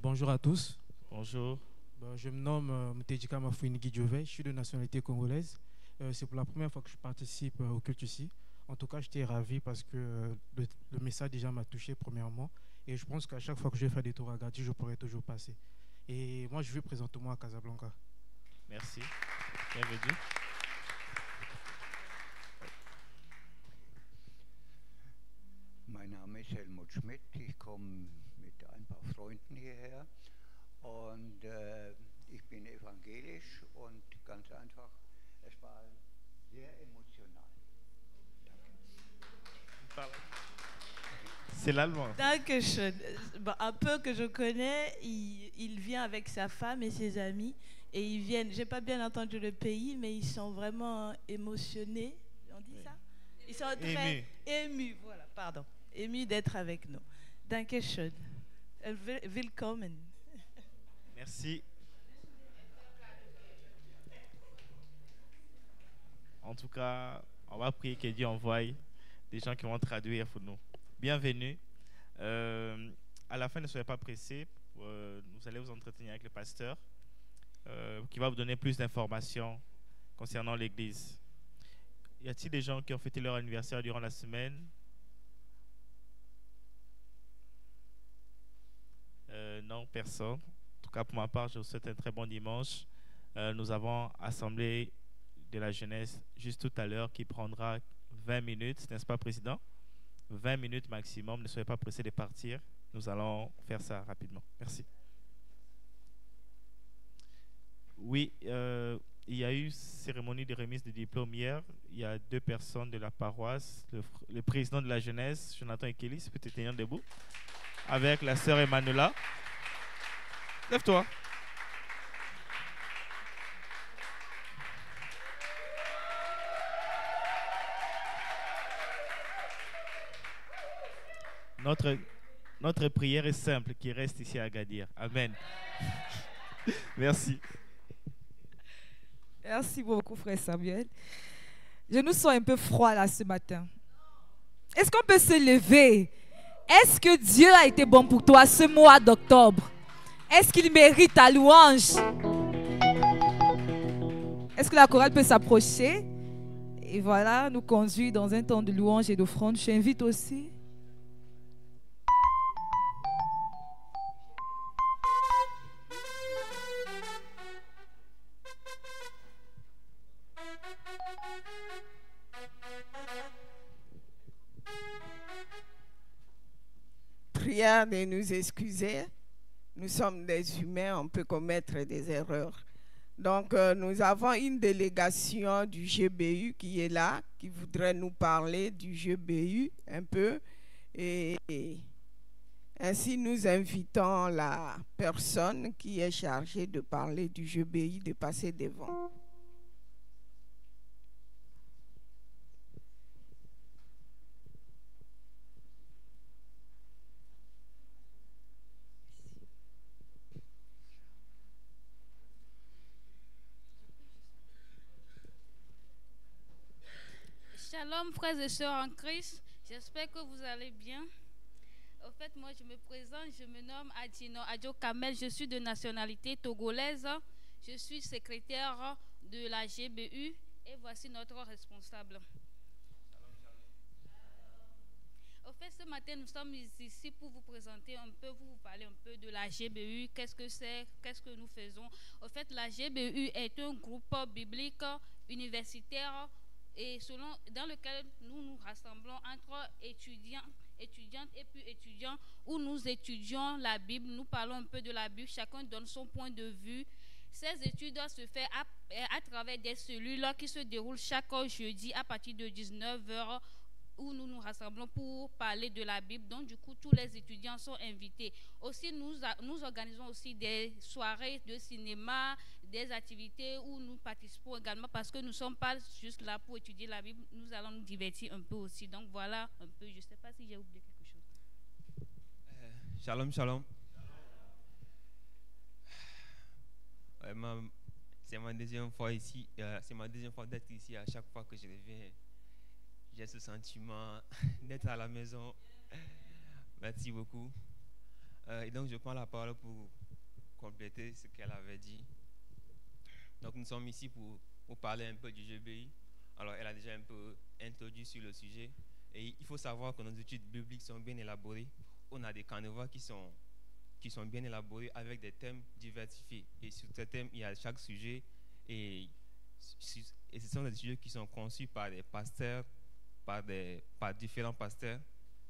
Bonjour à tous. Bonjour. Je me nomme Mutejika Mafouinigi Djové, je suis de nationalité congolaise. C'est pour la première fois que je participe au culte ici. En tout cas, j'étais ravi parce que le message déjà m'a touché premièrement. Et je pense qu'à chaque fois que je vais faire des tours à Gati, je pourrai toujours passer. Et moi, je vais présentement à Casablanca. Merci. Bienvenue. Mein Name ist Helmut Schmidt. Ich komme mit ein paar Freunden hierher. Und ich bin evangelisch und ganz einfach, es war sehr emotional. Danke. C'est l'allemand. Dankeschön. Bon, un peu que je connais, il vient avec sa femme et ses amis. Et ils viennent, j'ai pas bien entendu le pays, mais ils sont vraiment émotionnés. On dit ça? Ils sont très émus, voilà, pardon. Émus d'être avec nous. Dankeschön. Willkommen. Merci. En tout cas, on va prier que Dieu envoie des gens qui vont traduire pour nous. Bienvenue. À la fin, ne soyez pas pressés. Vous allez vous entretenir avec le pasteur qui va vous donner plus d'informations concernant l'église. Y a-t-il des gens qui ont fêté leur anniversaire durant la semaine? Non, personne. En tout cas, pour ma part, je vous souhaite un très bon dimanche. Nous avons assemblée de la jeunesse juste tout à l'heure qui prendra 20 minutes, n'est-ce pas, Président? 20 minutes maximum. Ne soyez pas pressés de partir. Nous allons faire ça rapidement. Merci. Oui, il y a eu cérémonie de remise de diplôme hier. Il y a 2 personnes de la paroisse. Le président de la jeunesse, Jonathan Ekelis, peut être tenir debout, avec la sœur Emmanuela. Lève-toi. Notre prière est simple, qu'il reste ici à Agadir. Amen. Merci. Merci beaucoup, frère Samuel. Je nous sens un peu froid là ce matin. Est-ce qu'on peut se lever? Est-ce que Dieu a été bon pour toi ce mois d'octobre? Est-ce qu'il mérite ta louange? Est-ce que la chorale peut s'approcher? Et voilà, nous conduire dans un temps de louange et d'offrande. Je t'invite aussi. Prière de nous excuser. Nous sommes des humains, on peut commettre des erreurs. Donc, nous avons une délégation du GBU qui est là, qui voudrait nous parler du GBU un peu. Et ainsi, nous invitons la personne qui est chargée de parler du GBU de passer devant. Shalom frères et sœurs en Christ, j'espère que vous allez bien. En fait, moi je me présente, je me nomme Adino Adjo Kamel, je suis de nationalité togolaise, je suis secrétaire de la GBU et voici notre responsable. En fait, ce matin nous sommes ici pour vous présenter un peu, pour vous parler un peu de la GBU, qu'est-ce que c'est, qu'est-ce que nous faisons. En fait, la GBU est un groupe biblique universitaire et dans lequel nous nous rassemblons entre étudiantes et puis étudiants, où nous étudions la Bible, nous parlons un peu de la Bible, chacun donne son point de vue. Ces études se font à travers des cellules qui se déroulent chaque jeudi à partir de 19h, où nous nous rassemblons pour parler de la Bible. Donc du coup, tous les étudiants sont invités. Aussi, nous organisons aussi des soirées de cinéma, des activités où nous participons également parce que nous ne sommes pas juste là pour étudier la Bible, nous allons nous divertir un peu aussi. Donc voilà un peu, je ne sais pas si j'ai oublié quelque chose. Shalom, shalom. C'est ma deuxième fois ici, c'est ma deuxième fois d'être ici. À chaque fois que je reviens, j'ai ce sentiment d'être à la maison. Merci beaucoup. Et donc je prends la parole pour compléter ce qu'elle avait dit. Donc nous sommes ici pour parler un peu du GBI. Alors elle a déjà un peu introduit sur le sujet. Et il faut savoir que nos études bibliques sont bien élaborées. On a des canevas qui sont bien élaborés avec des thèmes diversifiés. Et sur ces thèmes, il y a chaque sujet. Et ce sont des sujets qui sont conçus par des pasteurs, par différents pasteurs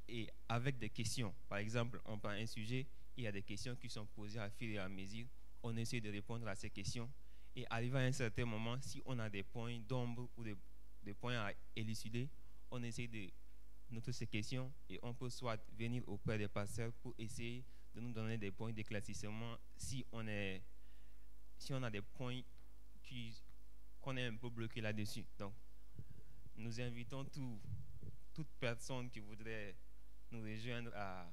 et avec des questions. Par exemple, on prend un sujet, il y a des questions qui sont posées à fil et à mesure. On essaie de répondre à ces questions. Et arrivé à un certain moment, si on a des points d'ombre ou des points à élucider, on essaie de noter ces questions et on peut soit venir auprès des pasteurs pour essayer de nous donner des points d'éclaircissement si on a des points qu'on est un peu bloqué là-dessus. Donc, nous invitons toute personne qui voudrait nous rejoindre à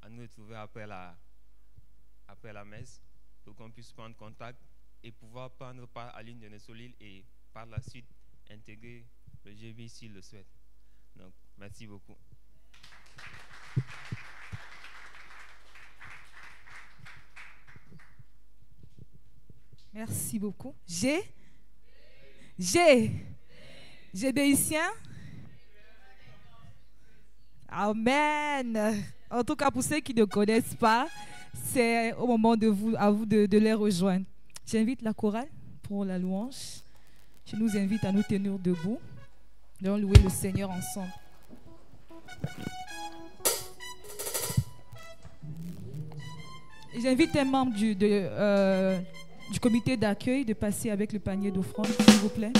nous retrouver après la messe pour qu'on puisse prendre contact et pouvoir prendre part à l'une de nos solides et par la suite intégrer le GBI s'il le souhaite. Donc, merci beaucoup. Merci beaucoup. GBIcien. Amen. En tout cas, pour ceux qui ne connaissent pas, c'est au moment à vous de les rejoindre. J'invite la chorale pour la louange. Je nous invite à nous tenir debout. Nous allons louer le Seigneur ensemble. J'invite un membre du comité d'accueil de passer avec le panier d'offrande, s'il vous plaît.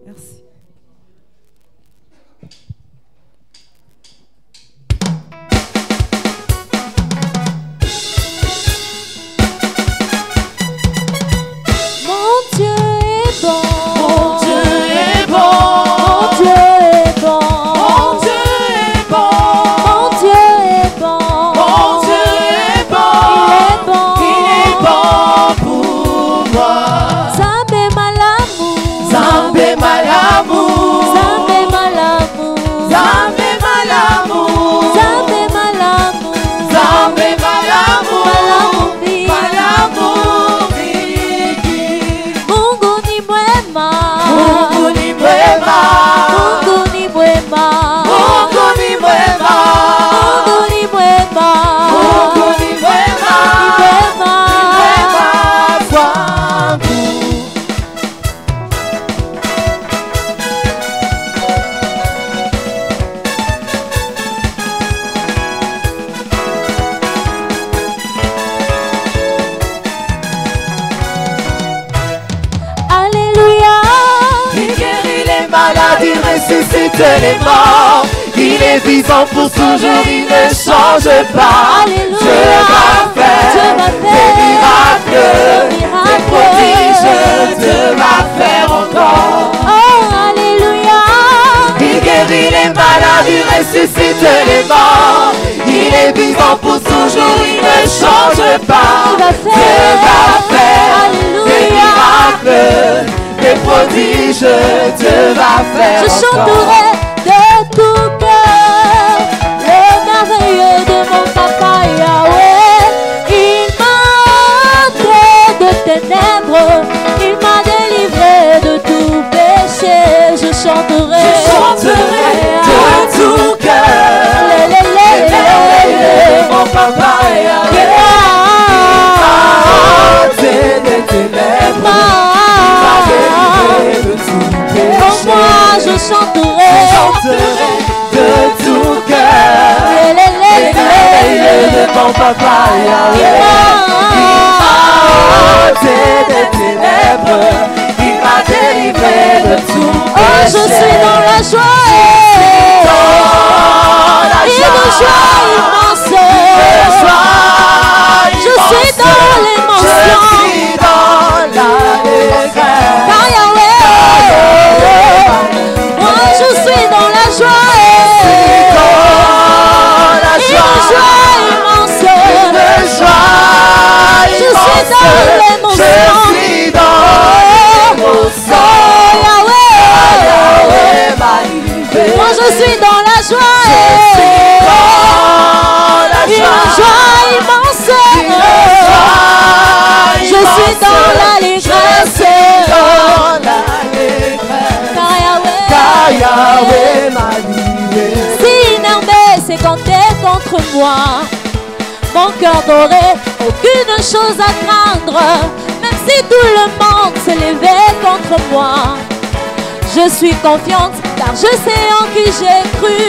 Merci. Mon Dieu est bon. maladie, ressuscite les morts. Il est vivant pour toujours, il ne change pas. Dieu va faire des miracles, des prodiges, Dieu va faire encore. Oh, alléluia. Il guérit les malades, il ressuscite les morts. Il est vivant pour toujours, il ne change pas. Dieu va faire des miracles, des prodiges, Dieu va faire Je chanterai de tout cœur le merveilleux de mon papa Yahweh. Il m'a ôté de ténèbres, il m'a délivré de tout péché. Je chanterai de tout cœur le merveilleux de mon papa Yahweh. Il m'a ôté des ténèbres, moi je chanterai de tout cœur les merveilleux de mon papa Yahweh. Il m'a ôté des ténèbres, il m'a délivré de tout péché. Oh, je suis dans la joie immense. Je suis dans l'émotion. Car Yahweh, moi je suis dans la joie immense. Je suis dans l'émotion. Moi je suis dans la joie immense. Je suis dans l'allégresse. Car Yahweh m'a livré. Si une armée s'est comptée contre moi, mon cœur n'aurait aucune chose à craindre. Même si tout le monde s'est levé contre moi, je suis confiante car je sais en qui j'ai cru.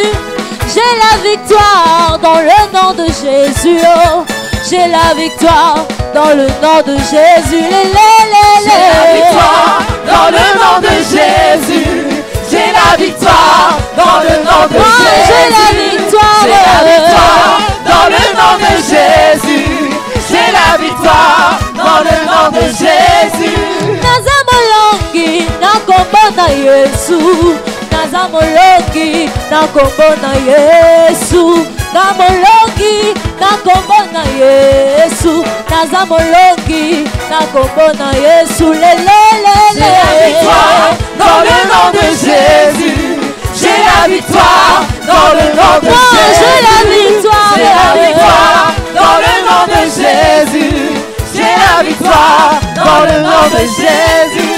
J'ai la victoire dans le nom de Jésus. Oh, j'ai la victoire dans le nom de Jésus. J'ai la victoire dans le nom de Jésus. J'ai la victoire dans le nom de Jésus. J'ai la victoire dans le nom de Jésus. J'ai la victoire dans le nom de Jésus. Nazamolongi na kombo na Yesu. Nazamolongi na kombo na Yesu. Namolongi na kombo na Yesu. Nazamolongi na kombo na Yesu. J'ai la victoire dans le nom de Jésus. J'ai la victoire dans le nom de Jésus. J'ai la victoire. J'ai la victoire dans le nom de Jésus. J'ai la victoire dans le nom de Jésus.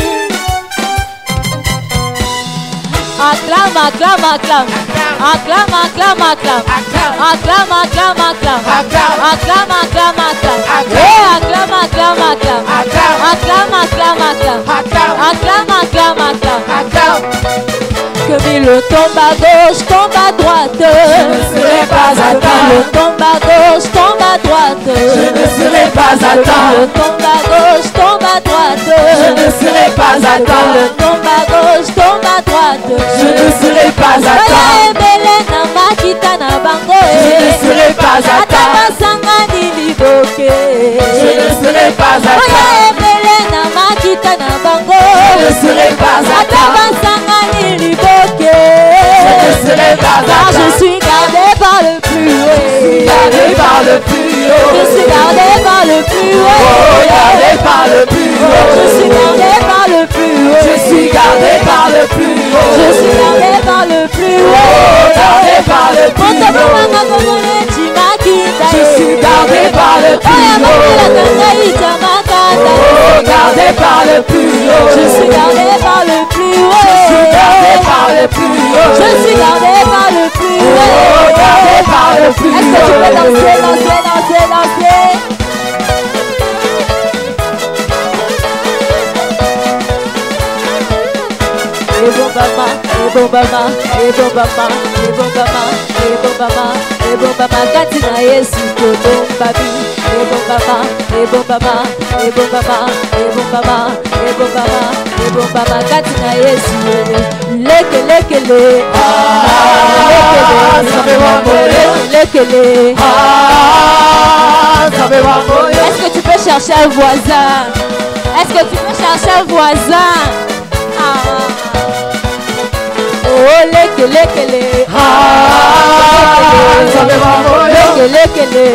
Acclame, acclame, acclame. Acclame, acclame, acclame. Acclame, acclame, acclame. Acclame, acclame, acclame. Acclame, acclame, acclame. Acclame, acclame, acclame. Acclame, acclame, acclame. Que mille tombe à gauche, tombe à droite. Je ne serai pas atteint. Le tombe à gauche, tombe à droite. Je ne serai pas atteint. Le tombe à gauche, tombe à droite. Je ne serai pas atteint. Le tombe à gauche, tombe à droite. Je ne serai pas atteint. Je ne serai pas atteint. Je ne serai pas atteint. Je ne serai pas atteint. Car je suis gardé par le plus haut. Gardé par le plus haut. Je suis gardé par le plus haut. Oh, gardé par le plus haut. Je suis gardé par le plus haut. Je suis gardé par le plus haut. Je suis gardé par le plus haut. Oh, gardé par le plus haut. Je suis gardé par le plus haut. Oh, gardé par le plus haut. Je suis gardé par le plus haut. Je suis gardé par le plus haut. Je suis gardé par le plus haut. Oh, gardé par le plus haut. Est-ce que tu peux danser, danser, danser, danser? Et bon maman, et Ebombama, ebombama, ebombama, ebombama, ebombama, katina Yesu kotombabi. Ebombama, ebombama, ebombama, ebombama, ebombama, ebombama, katina Yesu. Leke, lekele, lekele, est-ce que tu peux chercher un voisin? Est-ce que tu peux chercher un voisin? Oh, lekele, lekele, lekele,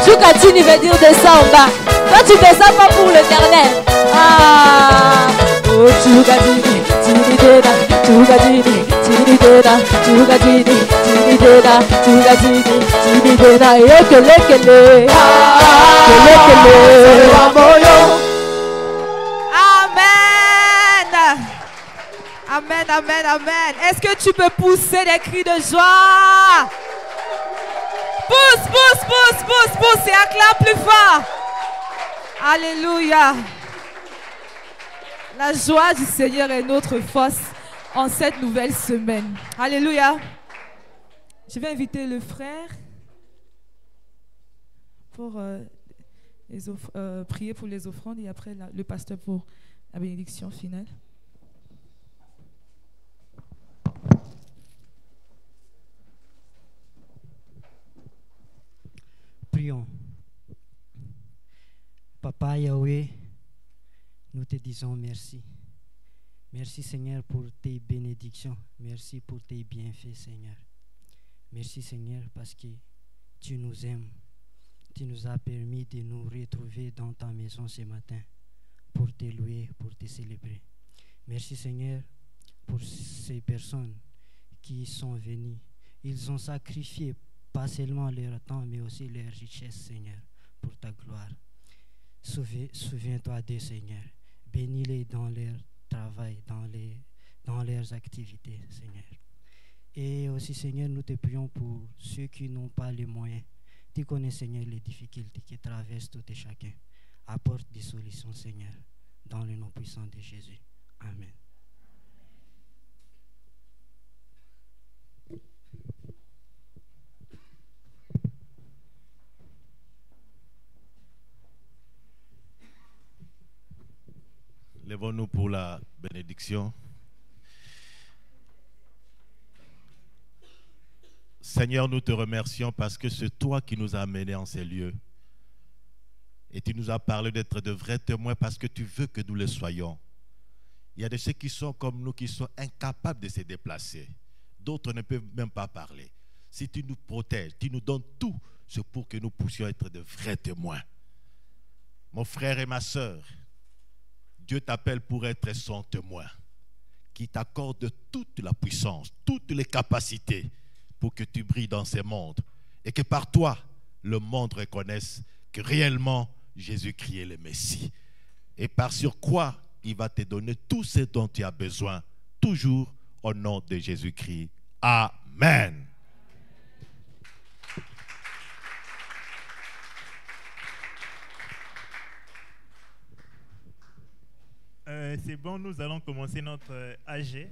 Chukatini veut dire descends en bas. Toi tu descends pas pour l'éternel. Oh Chukatini, Tinidena, Chukatini, Tinidena, Chukatini, Tinidena, Chukatini, Tinidena, lekele, Amen, amen, amen. Est-ce que tu peux pousser des cris de joie? Pousse, pousse, pousse, pousse, pousse et acclame plus fort. Alléluia. La joie du Seigneur est notre force en cette nouvelle semaine. Alléluia. Je vais inviter le frère pour prier pour les offrandes et après le pasteur pour la bénédiction finale. Prions. Papa Yahweh, nous te disons merci. Merci Seigneur pour tes bénédictions. Merci pour tes bienfaits Seigneur. Merci Seigneur parce que tu nous aimes. Tu nous as permis de nous retrouver dans ta maison ce matin pour te louer, pour te célébrer. Merci Seigneur pour ces personnes qui sont venues. Ils ont sacrifié pas seulement leur temps, mais aussi leur richesse, Seigneur, pour ta gloire. Souviens-toi d'eux, Seigneur. Bénis-les dans leur travail, dans leurs activités, Seigneur. Et aussi, Seigneur, nous te prions pour ceux qui n'ont pas les moyens. Tu connais, Seigneur, les difficultés qui traversent tout et chacun. Apporte des solutions, Seigneur, dans le nom puissant de Jésus. Amen. Lèvons-nous pour la bénédiction. Seigneur, nous te remercions parce que c'est toi qui nous as amenés en ces lieux. Et tu nous as parlé d'être de vrais témoins parce que tu veux que nous le soyons. Il y a de ceux qui sont comme nous, qui sont incapables de se déplacer. D'autres ne peuvent même pas parler. Si tu nous protèges, tu nous donnes tout, c'est pour que nous puissions être de vrais témoins. Mon frère et ma sœur, Dieu t'appelle pour être son témoin, qui t'accorde toute la puissance, toutes les capacités pour que tu brilles dans ce monde et que par toi, le monde reconnaisse que réellement Jésus-Christ est le Messie. Et par sur quoi il va te donner tout ce dont tu as besoin, toujours au nom de Jésus-Christ. Amen. C'est bon, nous allons commencer notre AG.